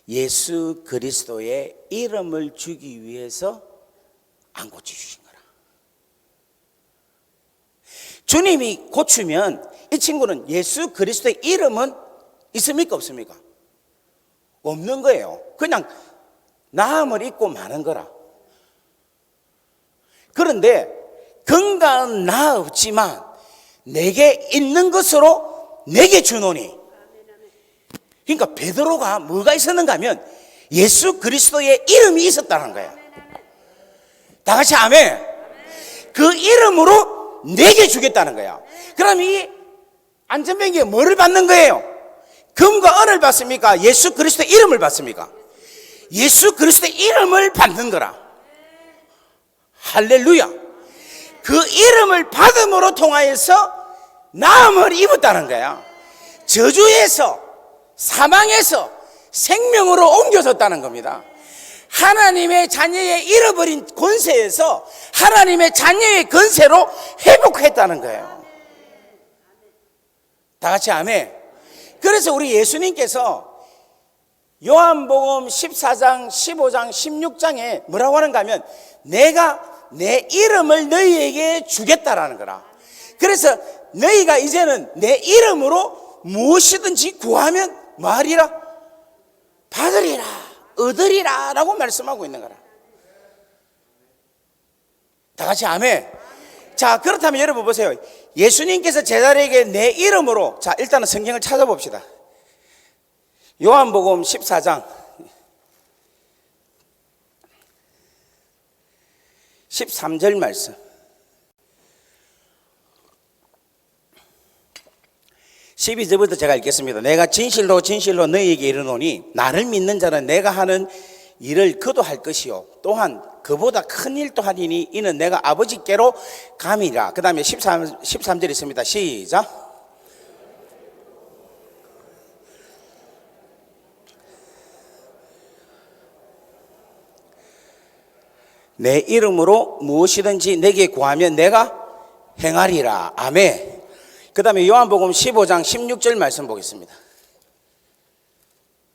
예수 그리스도의 이름을 주기 위해서 안 고쳐주신 거라. 주님이 고치면 이 친구는 예수 그리스도의 이름은 있습니까 없습니까? 없는 거예요. 그냥 나음을 입고 마는 거라. 그런데 건강은 나 없지만 내게 있는 것으로 내게 주노니. 그러니까 베드로가 뭐가 있었는가 하면 예수 그리스도의 이름이 있었다는 거예요. 다 같이 아멘. 그 이름으로 내게 주겠다는 거야. 그럼 이 안전병기에 뭐를 받는 거예요? 금과 은을 받습니까? 예수 그리스도의 이름을 받습니까? 예수 그리스도의 이름을 받는 거라. 할렐루야. 그 이름을 받음으로 통하여서 나음을 입었다는 거야. 저주에서, 사망에서 생명으로 옮겨졌다는 겁니다. 하나님의 자녀의 잃어버린 권세에서 하나님의 자녀의 권세로 회복했다는 거예요. 다 같이 아멘. 그래서 우리 예수님께서 요한복음 14장, 15장, 16장에 뭐라고 하는가 하면 내가 내 이름을 너희에게 주겠다라는 거라. 그래서 너희가 이제는 내 이름으로 무엇이든지 구하면 말이라 받으리라, 얻으리라 라고 말씀하고 있는 거라. 다 같이 아멘. 자, 그렇다면 여러분 보세요. 예수님께서 제자들에게 내 이름으로, 자, 일단은 성경을 찾아봅시다. 요한복음 14장 13절 말씀. 12절부터 제가 읽겠습니다. 내가 진실로 진실로 너희에게 이르노니 나를 믿는 자는 내가 하는 일을 그도 할 것이요 또한 그보다 큰 일도 하리니 이는 내가 아버지께로 감이라. 그 다음에 13절 있습니다. 시작. 내 이름으로 무엇이든지 내게 구하면 내가 행하리라. 아멘. 그 다음에 요한복음 15장 16절 말씀 보겠습니다.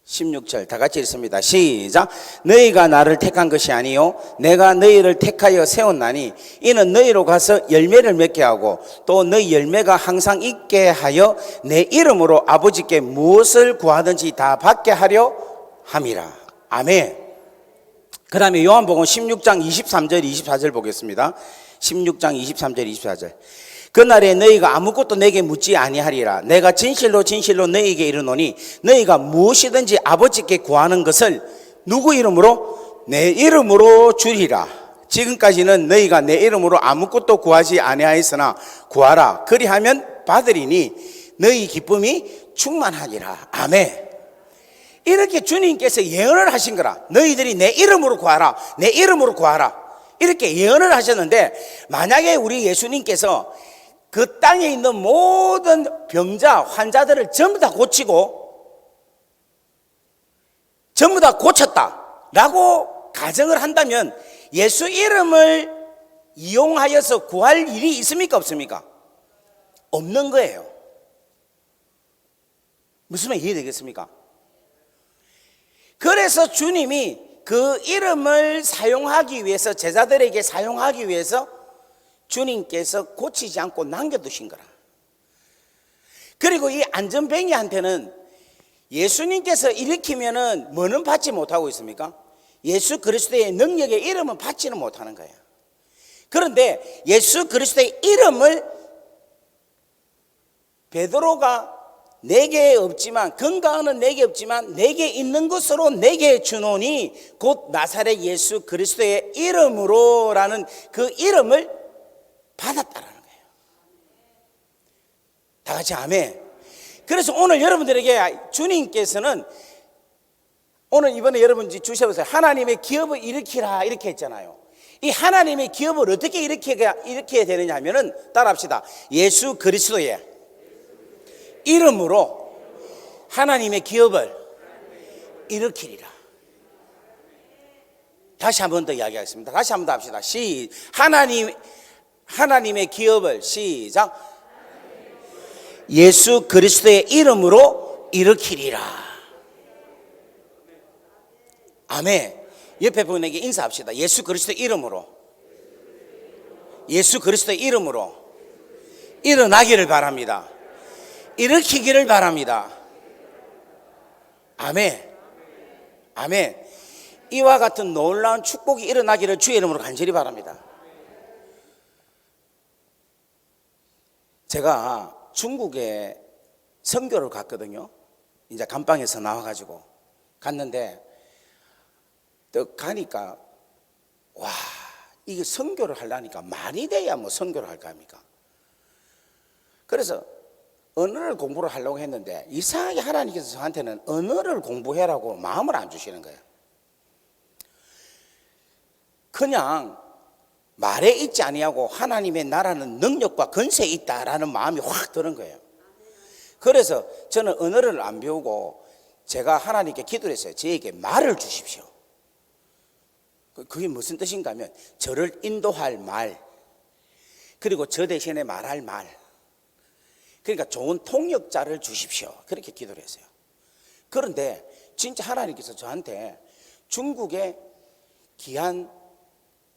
16절 다 같이 읽습니다. 시작. 너희가 나를 택한 것이 아니요 내가 너희를 택하여 세웠나니 이는 너희로 가서 열매를 맺게 하고 또 너희 열매가 항상 있게 하여 내 이름으로 아버지께 무엇을 구하든지 다 받게 하려 함이라. 아멘. 그 다음에 요한복음 16장 23절 24절 보겠습니다. 16장 23절 24절. 그날에 너희가 아무것도 내게 묻지 아니하리라. 내가 진실로 진실로 너희에게 이르노니 너희가 무엇이든지 아버지께 구하는 것을 누구 이름으로? 내 이름으로 주리라. 지금까지는 너희가 내 이름으로 아무것도 구하지 아니하였으나 구하라. 그리하면 받으리니 너희 기쁨이 충만하리라. 아멘. 이렇게 주님께서 예언을 하신 거라. 너희들이 내 이름으로 구하라. 내 이름으로 구하라. 이렇게 예언을 하셨는데 만약에 우리 예수님께서 그 땅에 있는 모든 병자, 환자들을 전부 다 고치고 전부 다 고쳤다라고 가정을 한다면 예수 이름을 이용하여서 구할 일이 있습니까 없습니까? 없는 거예요. 무슨 말 이해되겠습니까? 그래서 주님이 그 이름을 사용하기 위해서 제자들에게 사용하기 위해서 주님께서 고치지 않고 남겨두신 거라. 그리고 이 안전뱅이한테는 예수님께서 일으키면은 뭐는 받지 못하고 있습니까? 예수 그리스도의 능력의 이름은 받지는 못하는 거예요. 그런데 예수 그리스도의 이름을 베드로가 내게 없지만 건강은 내게 없지만 내게 있는 것으로 내게 주노니 곧 나사렛 예수 그리스도의 이름으로라는 그 이름을 받았다라는 거예요. 다 같이 아멘. 그래서 오늘 여러분들에게 주님께서는 오늘 이번에 여러분 주셔보세요. 하나님의 기업을 일으키라 이렇게 했잖아요. 이 하나님의 기업을 어떻게 일으켜야 되느냐 하면은 따라합시다. 예수 그리스도의 이름으로 하나님의 기업을 일으키리라. 다시 한 번 더 이야기하겠습니다. 다시 한 번 더 합시다. 하나님의 기업을 시작. 예수 그리스도의 이름으로 일으키리라. 아멘. 옆에 분에게 인사합시다. 예수 그리스도의 이름으로. 예수 그리스도의 이름으로 일어나기를 바랍니다. 일으키기를 바랍니다. 아멘. 아멘. 이와 같은 놀라운 축복이 일어나기를 주의 이름으로 간절히 바랍니다. 제가 중국에 선교를 갔거든요. 이제 감방에서 나와가지고 갔는데 또 가니까 와, 이게 선교를 하려니까 말이 돼야 뭐 선교를 할까 합니까? 그래서 언어를 공부를 하려고 했는데 이상하게 하나님께서 저한테는 언어를 공부해라고 마음을 안 주시는 거예요. 그냥 말에 있지 아니하고 하나님의 나라는 능력과 권세에 있다라는 마음이 확 드는 거예요. 그래서 저는 언어를 안 배우고 제가 하나님께 기도를 했어요. 저에게 말을 주십시오. 그게 무슨 뜻인가 하면 저를 인도할 말, 그리고 저 대신에 말할 말, 그러니까 좋은 통역자를 주십시오. 그렇게 기도를 했어요. 그런데 진짜 하나님께서 저한테 중국의 귀한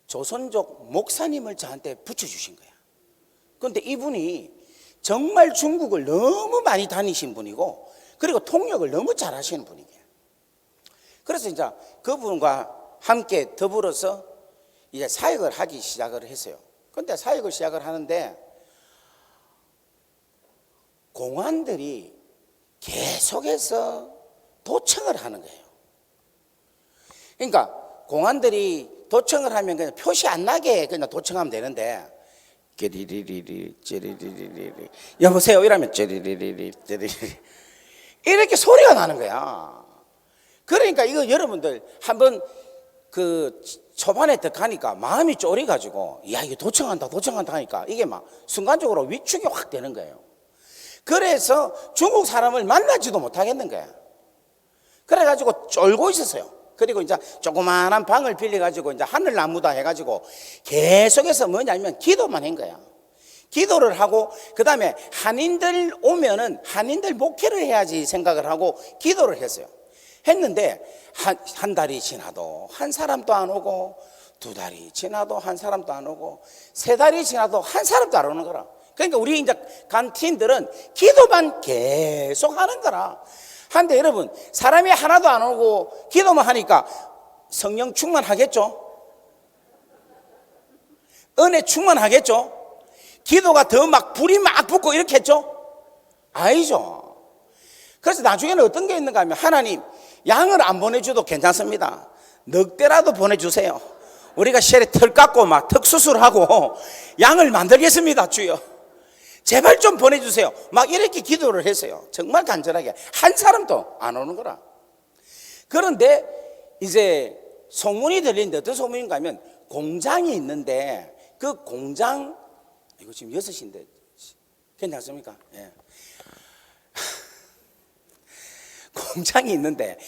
조선족 목사님을 저한테 붙여주신 거야. 그런데 이분이 정말 중국을 너무 많이 다니신 분이고, 그리고 통역을 너무 잘하시는 분이에요. 그래서 이제 그분과 함께 더불어서 이제 사역을 하기 시작을 했어요. 그런데 사역을 시작을 하는데 공안들이 계속해서 도청을 하는 거예요. 그러니까 공안들이 도청을 하면 그냥 표시 안 나게 그냥 도청하면 되는데, 찌리리리리 찌리리리리 여보세요 이러면 찌리리리리 찌리리리 이렇게 소리가 나는 거야. 그러니까 이거 여러분들 한번 그 초반에 더 가니까 마음이 쫄이가지고 야 이게 도청한다 하니까 이게 막 순간적으로 위축이 확 되는 거예요. 그래서 중국 사람을 만나지도 못하겠는 거야. 그래가지고 쫄고 있었어요. 그리고 이제 조그마한 방을 빌려가지고 이제 하늘나무다 해가지고 계속해서 뭐냐면 기도만 한 거야. 기도를 하고 그 다음에 한인들 오면은 한인들 목회를 해야지 생각을 하고 기도를 했어요. 했는데 한 달이 지나도 한 사람도 안 오고, 두 달이 지나도 한 사람도 안 오고, 세 달이 지나도 한 사람도 안 오는 거라. 그러니까 우리 이제 간 팀들은 기도만 계속 하는 거라. 한데 여러분, 사람이 하나도 안 오고 기도만 하니까 성령 충만하겠죠? 은혜 충만하겠죠? 기도가 더 막 불이 막 붙고 이렇게 했죠? 아니죠. 그래서 나중에는 어떤 게 있는가 하면 하나님, 양을 안 보내줘도 괜찮습니다. 넉대라도 보내주세요. 우리가 쉘에 털 깎고 막 턱 수술하고 양을 만들겠습니다. 주여 제발 좀 보내주세요. 막 이렇게 기도를 했어요. 정말 간절하게. 한 사람도 안 오는 거라. 그런데 이제 소문이 들리는데 어떤 소문인가 하면 공장이 있는데 그 공장, 이거 지금 6시인데 괜찮습니까? 예. 공장이 있는데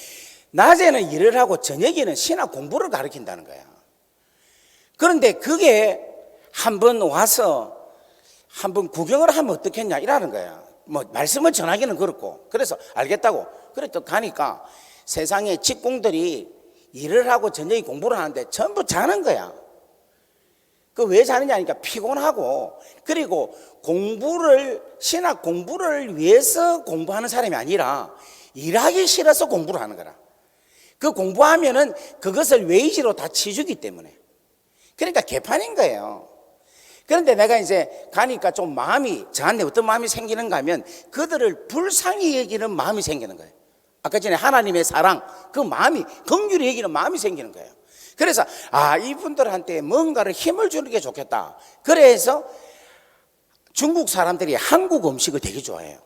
낮에는 일을 하고 저녁에는 신학 공부를 가르친다는 거야. 그런데 그게 한번 와서 한번 구경을 하면 어떻겠냐 이라는 거야. 뭐 말씀을 전하기는 그렇고. 그래서 알겠다고. 그래 또 가니까 세상에 직공들이 일을 하고 저녁에 공부를 하는데 전부 자는 거야. 그 왜 자느냐 하니까 피곤하고, 그리고 신학 공부를 위해서 공부하는 사람이 아니라 일하기 싫어서 공부를 하는 거라. 그 공부하면은 그것을 웨이지로 다 치주기 때문에. 그러니까 개판인 거예요. 그런데 내가 이제 가니까 좀 저한테 어떤 마음이 생기는가 하면 그들을 불쌍히 여기는 마음이 생기는 거예요. 아까 전에 하나님의 사랑, 그 마음이, 긍휼히 여기는 마음이 생기는 거예요. 그래서 이분들한테 뭔가를 힘을 주는 게 좋겠다. 그래서 중국 사람들이 한국 음식을 되게 좋아해요.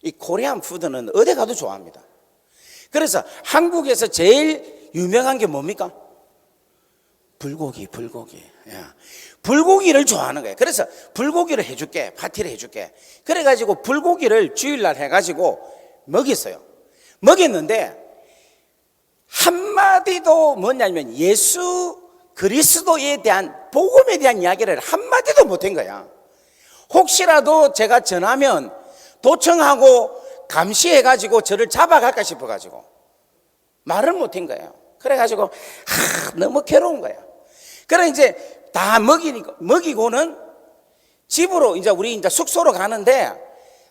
이 코리안 푸드는 어디 가도 좋아합니다. 그래서 한국에서 제일 유명한 게 뭡니까? 불고기. 불고기를 좋아하는 거예요. 그래서 불고기를 해줄게, 파티를 해줄게. 그래가지고 불고기를 주일날 해가지고 먹였어요. 먹였는데 한마디도 뭐냐면 예수 그리스도에 대한, 복음에 대한 이야기를 한마디도 못한 거야. 혹시라도 제가 전하면 도청하고 감시해가지고 저를 잡아갈까 싶어가지고 말을 못한 거예요. 그래가지고 너무 괴로운 거야. 그래 이제 다 먹이고는 집으로 이제 우리 이제 숙소로 가는데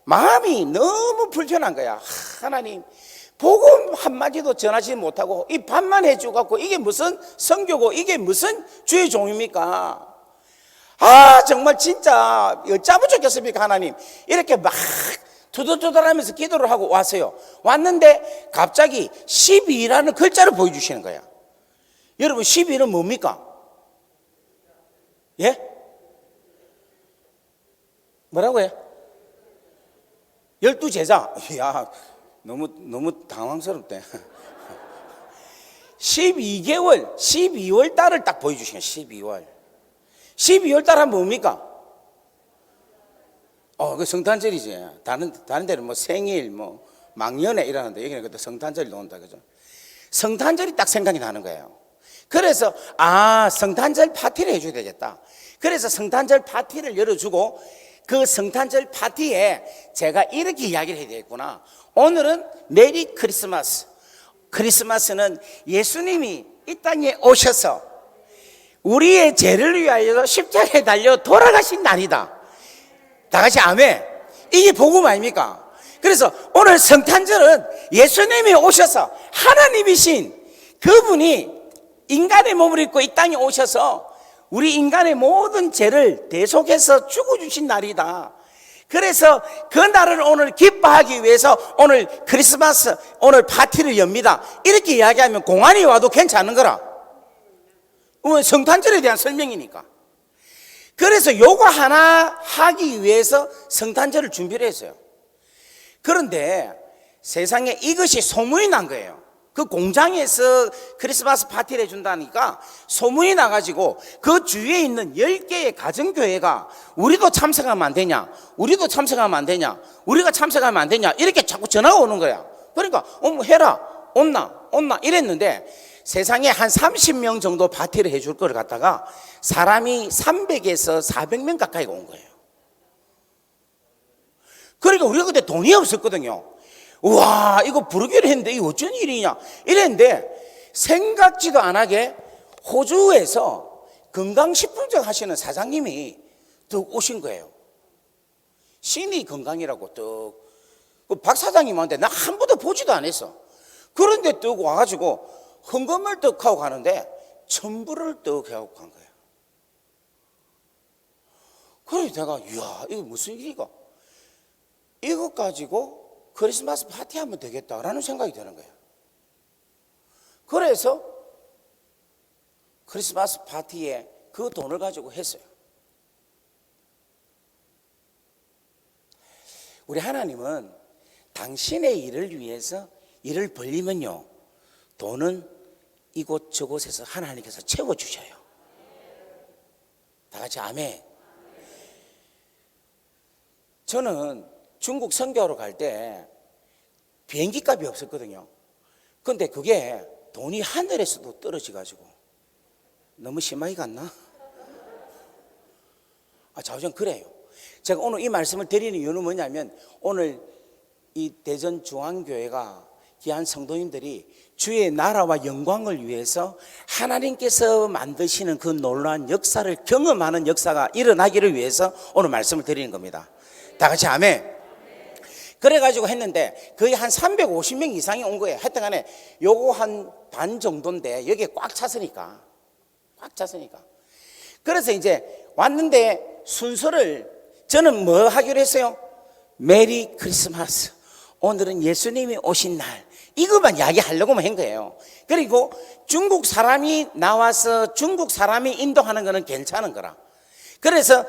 마음이 너무 불편한 거야. 하나님, 복음 한마디도 전하지 못하고 이 밥만 해주고 갖고 이게 무슨 선교고 이게 무슨 주의 종입니까? 정말 진짜 어쩌면 좋겠습니까? 하나님, 이렇게 막 투덜투덜하면서 기도를 하고 왔어요. 왔는데 갑자기 12라는 글자를 보여주시는 거야. 여러분, 12는 뭡니까? 예? 뭐라고요? 12제자. 야, 너무 당황스럽대. 12월 달을 딱 보여주시는 거예요. 12월 달 하면 뭡니까? 그 성탄절이지. 다른 데는 뭐 생일, 뭐 망연회 이러는데 여기는 그때 성탄절이 나온다, 그죠? 성탄절이 딱 생각이 나는 거예요. 그래서 성탄절 파티를 해줘야 되겠다. 그래서 성탄절 파티를 열어주고 그 성탄절 파티에 제가 이렇게 이야기를 해야 되겠구나. 오늘은 메리 크리스마스. 크리스마스는 예수님이 이 땅에 오셔서 우리의 죄를 위하여 십자가에 달려 돌아가신 날이다. 다 같이 아멘. 이게 복음 아닙니까? 그래서 오늘 성탄절은 예수님이 오셔서 하나님이신 그분이 인간의 몸을 입고 이 땅에 오셔서 우리 인간의 모든 죄를 대속해서 죽어주신 날이다. 그래서 그 날을 오늘 기뻐하기 위해서 오늘 크리스마스, 오늘 파티를 엽니다. 이렇게 이야기하면 공안이 와도 괜찮은 거라. 성탄절에 대한 설명이니까. 그래서 요거 하나 하기 위해서 성탄절을 준비를 했어요. 그런데 세상에 이것이 소문이 난 거예요. 그 공장에서 크리스마스 파티를 해준다니까 소문이 나가지고 그 주위에 있는 10개의 가정교회가 우리도 참석하면 안 되냐, 우리도 참석하면 안 되냐, 우리가 참석하면 안 되냐, 이렇게 자꾸 전화가 오는 거야. 그러니까 해라, 온나 이랬는데 세상에 한 30명 정도 파티를 해줄 걸 갖다가 사람이 300에서 400명 가까이 온 거예요. 그러니까 우리가 그때 돈이 없었거든요. 우와, 이거 부르기로 했는데 이거 어쩐 일이냐 이랬는데 생각지도 안 하게 호주에서 건강식품점 하시는 사장님이 또 오신 거예요. 신이 건강이라고 그 박 사장님한테 나 한 번도 보지도 않았어. 그런데 또 와가지고 헌금을 떡 하고 가는데 천불을 떡 하고 간 거예요. 그래서 내가 이야, 이거 무슨 일이가, 이거 가지고 크리스마스 파티하면 되겠다라는 생각이 드는 거예요. 그래서 크리스마스 파티에 그 돈을 가지고 했어요. 우리 하나님은 당신의 일을 위해서 일을 벌리면요, 돈은 이곳저곳에서 하나님께서 채워주셔요. 다 같이 아멘. 저는 중국 선교하러 갈 때 비행기 값이 없었거든요. 근데 그게 돈이 하늘에서도 떨어져가지고 너무 심하게 갔나? 자우전 그래요. 제가 오늘 이 말씀을 드리는 이유는 뭐냐면 오늘 이 대전중앙교회가 귀한 성도님들이 주의 나라와 영광을 위해서 하나님께서 만드시는 그 놀라운 역사를 경험하는 역사가 일어나기를 위해서 오늘 말씀을 드리는 겁니다. 다 같이 아멘. 그래가지고 했는데 거의 한 350명 이상이 온 거예요. 하여튼 간에 요거 한 반 정도인데 여기에 꽉 찼으니까. 그래서 이제 왔는데 순서를 저는 뭐 하기로 했어요? 메리 크리스마스. 오늘은 예수님이 오신 날. 이것만 이야기하려고만 한 거예요. 그리고 중국 사람이 나와서 중국 사람이 인도하는 거는 괜찮은 거라. 그래서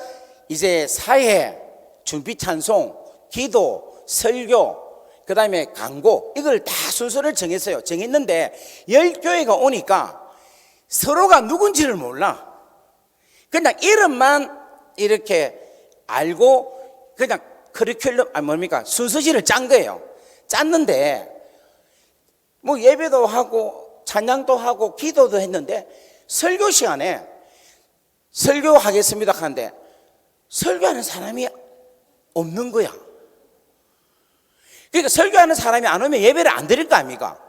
이제 사회, 준비 찬송, 기도, 설교, 그 다음에 강고, 이걸 다 순서를 정했어요. 정했는데 10교회가 오니까 서로가 누군지를 몰라. 그냥 이름만 이렇게 알고 그냥 커리큘럼, 순서지를 짠 거예요. 짰는데 뭐 예배도 하고 찬양도 하고 기도도 했는데 설교 시간에 설교하겠습니다 하는데 설교하는 사람이 없는 거야. 그러니까 설교하는 사람이 안 오면 예배를 안 드릴 거 아닙니까?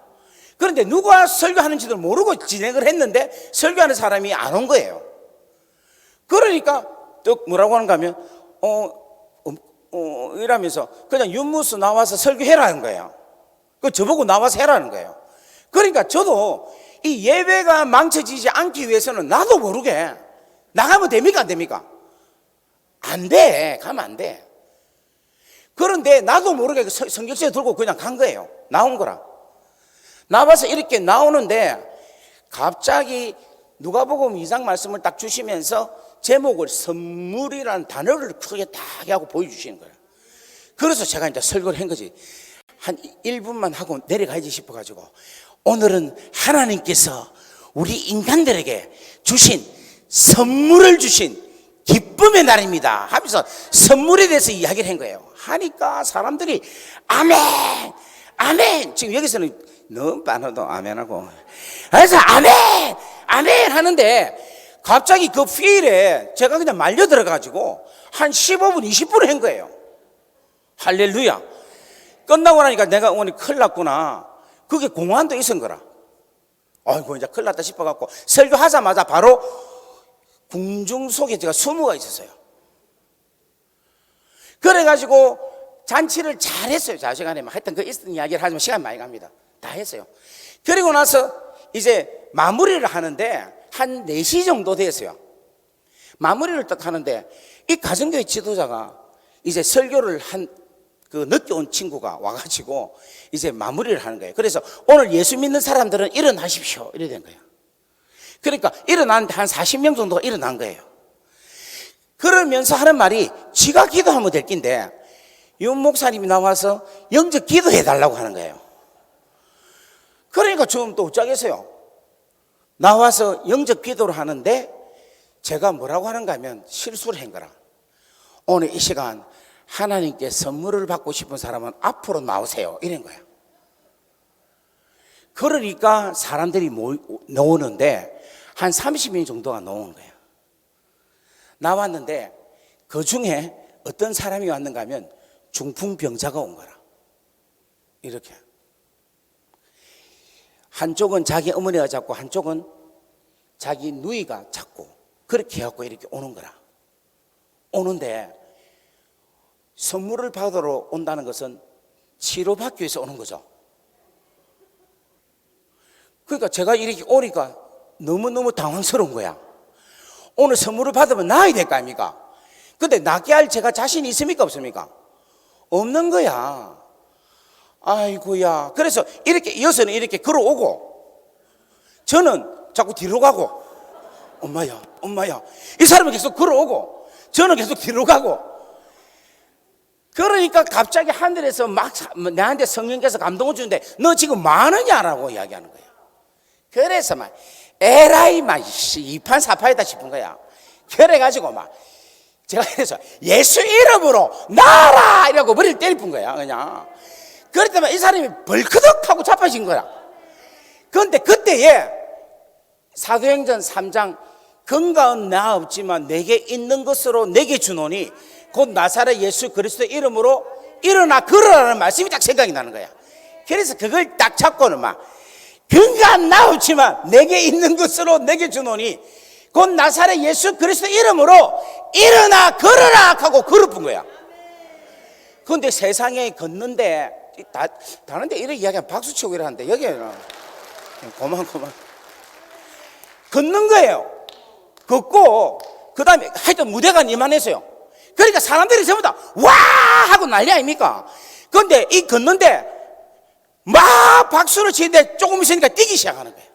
그런데 누가 설교하는지도 모르고 진행을 했는데 설교하는 사람이 안 온 거예요. 그러니까 또 뭐라고 하는가 하면 이러면서 그냥 윤무수 나와서 설교해라는 거예요. 그 저보고 나와서 해라는 거예요. 그러니까 저도 이 예배가 망쳐지지 않기 위해서는 나도 모르게 나가면 됩니까? 안 됩니까? 안 돼. 가면 안 돼. 그런데 나도 모르게 성경책 들고 그냥 간 거예요. 나온 거라. 나와서 이렇게 나오는데 갑자기 누가복음 2장 말씀을 딱 주시면서 제목을 선물이라는 단어를 크게 딱 하고 보여주시는 거예요. 그래서 제가 이제 설교를 한 거지. 한 1분만 하고 내려가야지 싶어가지고, 오늘은 하나님께서 우리 인간들에게 주신 선물을 주신 기쁨의 날입니다 하면서 선물에 대해서 이야기를 한 거예요. 하니까 사람들이 아멘 아멘, 지금 여기서는 너무 많아도 아멘하고, 그래서 아멘 아멘 하는데 갑자기 그 필에 제가 그냥 말려 들어가지고 한 15분 20분을 한 거예요. 할렐루야. 끝나고 나니까 내가 오늘 큰일 났구나. 그게 공허한도 있은 거라. 아이고 이제 큰일 났다 싶어갖고 설교하자마자 바로 궁중 속에 제가 수무가 있었어요. 그래가지고 잔치를 잘 했어요. 자시간에 하여튼 그 있었던 이야기를 하지만 시간 많이 갑니다. 다 했어요. 그리고 나서 이제 마무리를 하는데 한 4시 정도 됐어요. 마무리를 딱 하는데 이 가정교회 지도자가 이제 설교를 그 늦게 온 친구가 와가지고 이제 마무리를 하는 거예요. 그래서 오늘 예수 믿는 사람들은 일어나십시오 이래 된 거예요. 그러니까 일어났는데 한 40명 정도가 일어난 거예요. 그러면서 하는 말이 지가 기도하면 될 낀데 윤 목사님이 나와서 영적 기도해 달라고 하는 거예요. 그러니까 좀 또 어쩌겠어요. 나와서 영적 기도를 하는데 제가 뭐라고 하는가 하면 실수를 한 거라. 오늘 이 시간 하나님께 선물을 받고 싶은 사람은 앞으로 나오세요 이런 거야. 그러니까 사람들이 나오는데 한 30명 정도가 나오는 거예요. 나왔는데 그 중에 어떤 사람이 왔는가 하면 중풍병자가 온 거라. 이렇게 한쪽은 자기 어머니가 잡고 한쪽은 자기 누이가 잡고 그렇게 해갖고 이렇게 오는 거라. 오는데 선물을 받으러 온다는 것은 치료받기 위해서 오는 거죠. 그러니까 제가 이렇게 오니까 너무너무 당황스러운 거야. 오늘 선물을 받으면 나아야 될 거 아닙니까? 근데 낫게 할 제가 자신이 있습니까? 없습니까? 없는 거야. 아이고야. 그래서 이렇게 여서는 이렇게 걸어오고 저는 자꾸 뒤로 가고, 엄마야 엄마야. 이 사람은 계속 걸어오고 저는 계속 뒤로 가고. 그러니까 갑자기 하늘에서 막 나한테 성령께서 감동을 주는데 너 지금 뭐 하느냐라고 이야기하는 거예요. 그래서 막 에라이 막 이판사파이다 싶은 거야. 그래가지고 막 제가 그래서 예수 이름으로 나라 이라고 머리를 때릴 뿐 거야 그냥. 그랬더니 이 사람이 벌크덕 하고 자빠진 거야. 그런데 그때에 사도행전 3장 건강은 나 없지만 내게 있는 것으로 내게 주노니 곧 나사렛 예수 그리스도의 이름으로 일어나 걸으라는 말씀이 딱 생각이 나는 거야. 그래서 그걸 딱 잡고는 막 건강 나 없지만 내게 있는 것으로 내게 주노니 곧 나사렛 예수 그리스도의 이름으로 일어나 걸으라 하고 걸어본 거야. 그런데 세상에 걷는데 다른데 이렇게 이야기하면 박수 치고 이러는데 여기는 고만 걷는 거예요. 걷고 그 다음에 하여튼 무대가 이만했어요. 그러니까 사람들이 전부 다 와 하고 난리 아닙니까? 그런데 이 걷는데 막 박수를 치는데 조금 있으니까 뛰기 시작하는 거예요.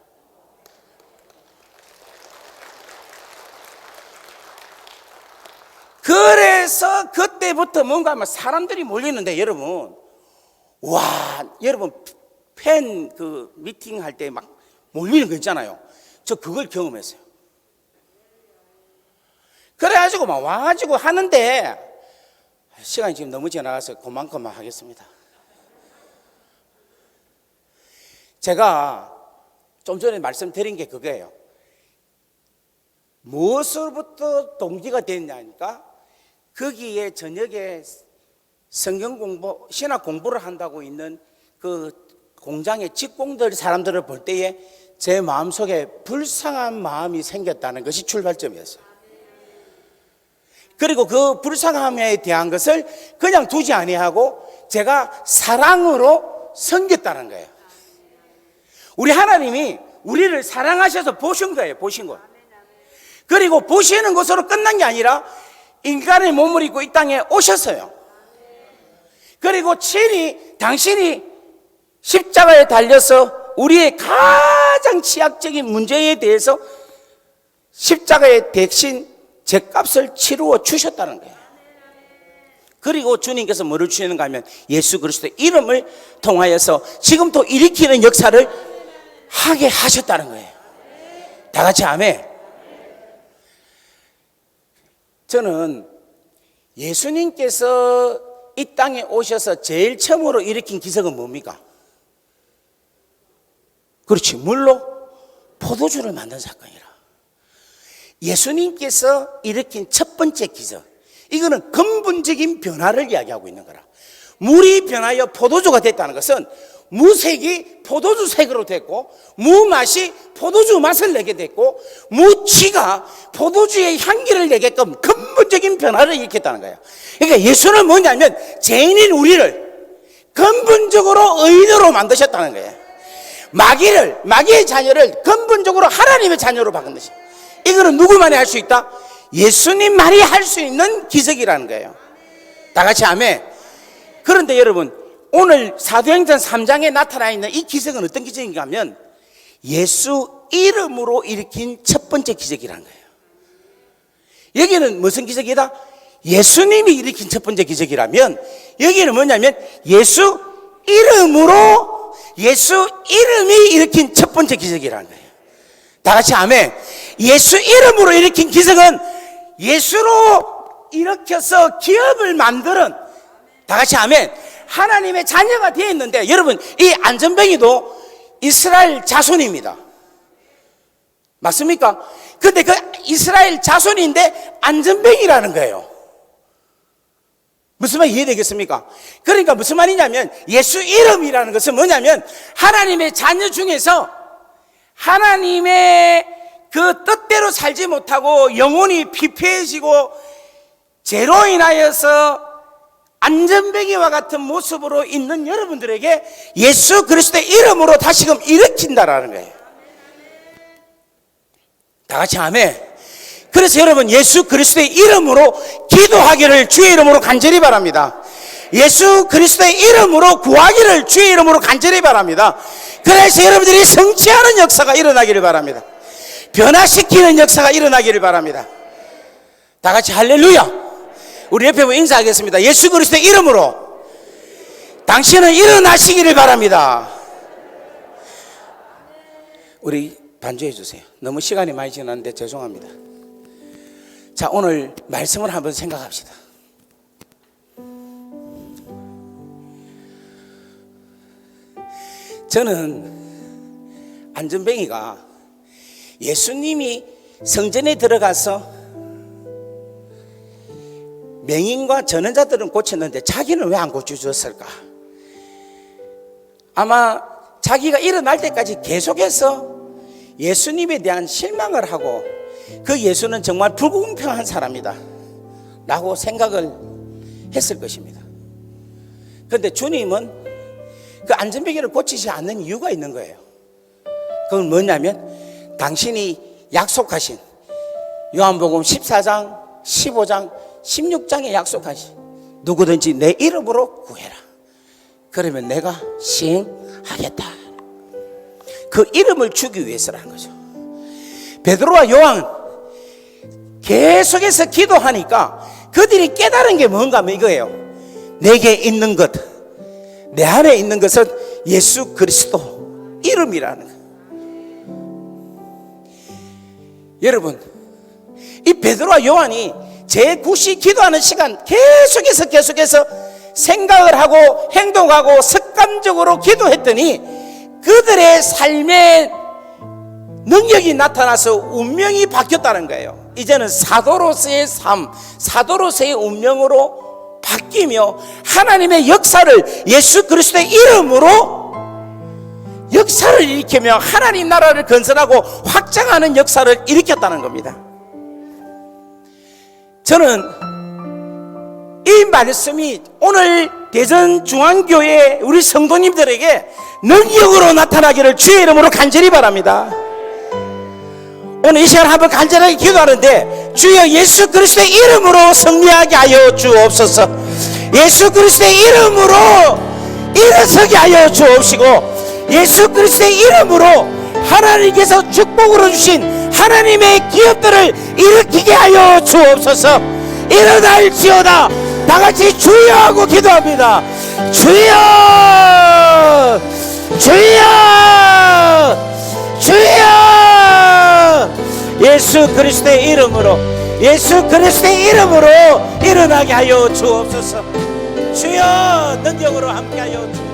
그래서 그때부터 뭔가 하면 사람들이 몰리는데 여러분, 와, 여러분 팬 그 미팅 할 때 막 몰리는 거 있잖아요. 저 그걸 경험했어요. 그래가지고 막 와가지고 하는데 시간이 지금 너무 지나가서 그만 하겠습니다. 제가 좀 전에 말씀드린 게 그거예요. 무엇으로부터 동기가 됐냐니까 거기에 저녁에 성경 공부, 신학 공부를 한다고 있는 그 공장의 직공들 사람들을 볼 때에 제 마음속에 불쌍한 마음이 생겼다는 것이 출발점이었어요. 그리고 그 불쌍함에 대한 것을 그냥 두지 아니하고 제가 사랑으로 섬겼다는 거예요. 우리 하나님이 우리를 사랑하셔서 보신 거예요. 보신 거. 그리고 보시는 것으로 끝난 게 아니라 인간의 몸을 입고 이 땅에 오셨어요. 그리고 친히 당신이 십자가에 달려서 우리의 가장 취약적인 문제에 대해서 십자가의 대신 죗값을 치루어 주셨다는 거예요. 그리고 주님께서 뭐를 주시는가 하면 예수 그리스도의 이름을 통하여서 지금도 일으키는 역사를 하게 하셨다는 거예요. 다 같이 아멘. 저는 예수님께서 이 땅에 오셔서 제일 처음으로 일으킨 기적은 뭡니까? 그렇지, 물로 포도주를 만든 사건이라. 예수님께서 일으킨 첫 번째 기적, 이거는 근본적인 변화를 이야기하고 있는 거라. 물이 변하여 포도주가 됐다는 것은 무색이 포도주 색으로 됐고, 무맛이 포도주 맛을 내게 됐고, 무취가 포도주의 향기를 내게끔 근본적인 변화를 일으켰다는 거예요. 그러니까 예수는 뭐냐면 죄인인 우리를 근본적으로 의인으로 만드셨다는 거예요. 마귀의 자녀를 근본적으로 하나님의 자녀로 바꾼 것이. 이거는 누구만이 할 수 있다? 예수님만이 할 수 있는 기적이라는 거예요. 다 같이 아멘. 그런데 여러분, 오늘 사도행전 3장에 나타나 있는 이 기적은 어떤 기적인가 하면 예수 이름으로 일으킨 첫 번째 기적이라는 거예요. 여기는 무슨 기적이다? 예수님이 일으킨 첫 번째 기적이라면 여기는 뭐냐면 예수 이름이 일으킨 첫 번째 기적이라는 거예요. 다 같이 아멘. 예수 이름으로 일으킨 기적은 예수로 일으켜서 기업을 만드는, 다 같이 아멘, 하나님의 자녀가 되어 있는데, 여러분 이 안전뱅이도 이스라엘 자손입니다. 맞습니까? 근데 그 이스라엘 자손인데 안전뱅이라는 거예요. 무슨 말 이해되겠습니까? 그러니까 무슨 말이냐면 예수 이름이라는 것은 뭐냐면 하나님의 자녀 중에서 하나님의 그 뜻대로 살지 못하고 영혼이 피폐해지고 죄로 인하여서 안전뱅이와 같은 모습으로 있는 여러분들에게 예수 그리스도의 이름으로 다시금 일으킨다라는 거예요. 다 같이 아멘. 그래서 여러분 예수 그리스도의 이름으로 기도하기를 주의 이름으로 간절히 바랍니다. 예수 그리스도의 이름으로 구하기를 주의 이름으로 간절히 바랍니다. 그래서 여러분들이 성취하는 역사가 일어나기를 바랍니다. 변화시키는 역사가 일어나기를 바랍니다. 다 같이 할렐루야. 우리 옆에 보면 인사하겠습니다. 예수 그리스도의 이름으로 당신은 일어나시기를 바랍니다. 우리 반주해 주세요. 너무 시간이 많이 지났는데 죄송합니다. 자, 오늘 말씀을 한번 생각합시다. 저는 안전뱅이가 예수님이 성전에 들어가서 맹인과 전원자들은 고쳤는데 자기는 왜 안 고쳐주었을까? 아마 자기가 일어날 때까지 계속해서 예수님에 대한 실망을 하고 그 예수는 정말 불공평한 사람이다 라고 생각을 했을 것입니다. 그런데 주님은 그 안전뱅이를 고치지 않는 이유가 있는 거예요. 그건 뭐냐면 당신이 약속하신 요한복음 14장, 15장, 16장에 약속하신 누구든지 내 이름으로 구해라. 그러면 내가 시행하겠다. 그 이름을 주기 위해서라는 거죠. 베드로와 요한 계속해서 기도하니까 그들이 깨달은 게 뭔가 하면 이거예요. 내게 있는 것, 내 안에 있는 것은 예수 그리스도 이름이라는 거예요. 여러분, 이 베드로와 요한이 제9시 기도하는 시간 계속해서 생각을 하고 행동하고 습관적으로 기도했더니 그들의 삶에 능력이 나타나서 운명이 바뀌었다는 거예요. 이제는 사도로서의 삶, 사도로서의 운명으로 바뀌며 하나님의 역사를 예수 그리스도의 이름으로 역사를 일으키며 하나님 나라를 건설하고 확장하는 역사를 일으켰다는 겁니다. 저는 이 말씀이 오늘 대전중앙교회 우리 성도님들에게 능력으로 나타나기를 주의 이름으로 간절히 바랍니다. 오늘 이 시간 한번 간절하게 기도하는데, 주여 예수 그리스도의 이름으로 승리하게 하여 주옵소서. 예수 그리스도의 이름으로 일어서게 하여 주옵시고, 예수 그리스도의 이름으로 하나님께서 축복으로 주신 하나님의 기업들을 일으키게 하여 주옵소서. 일어날지어다. 다같이 주여 하고 기도합니다. 주여, 주여, 주여. 예수 그리스도의 이름으로, 예수 그리스도의 이름으로 일어나게 하여 주옵소서. 주여, 능력으로 함께 하여 주옵소서.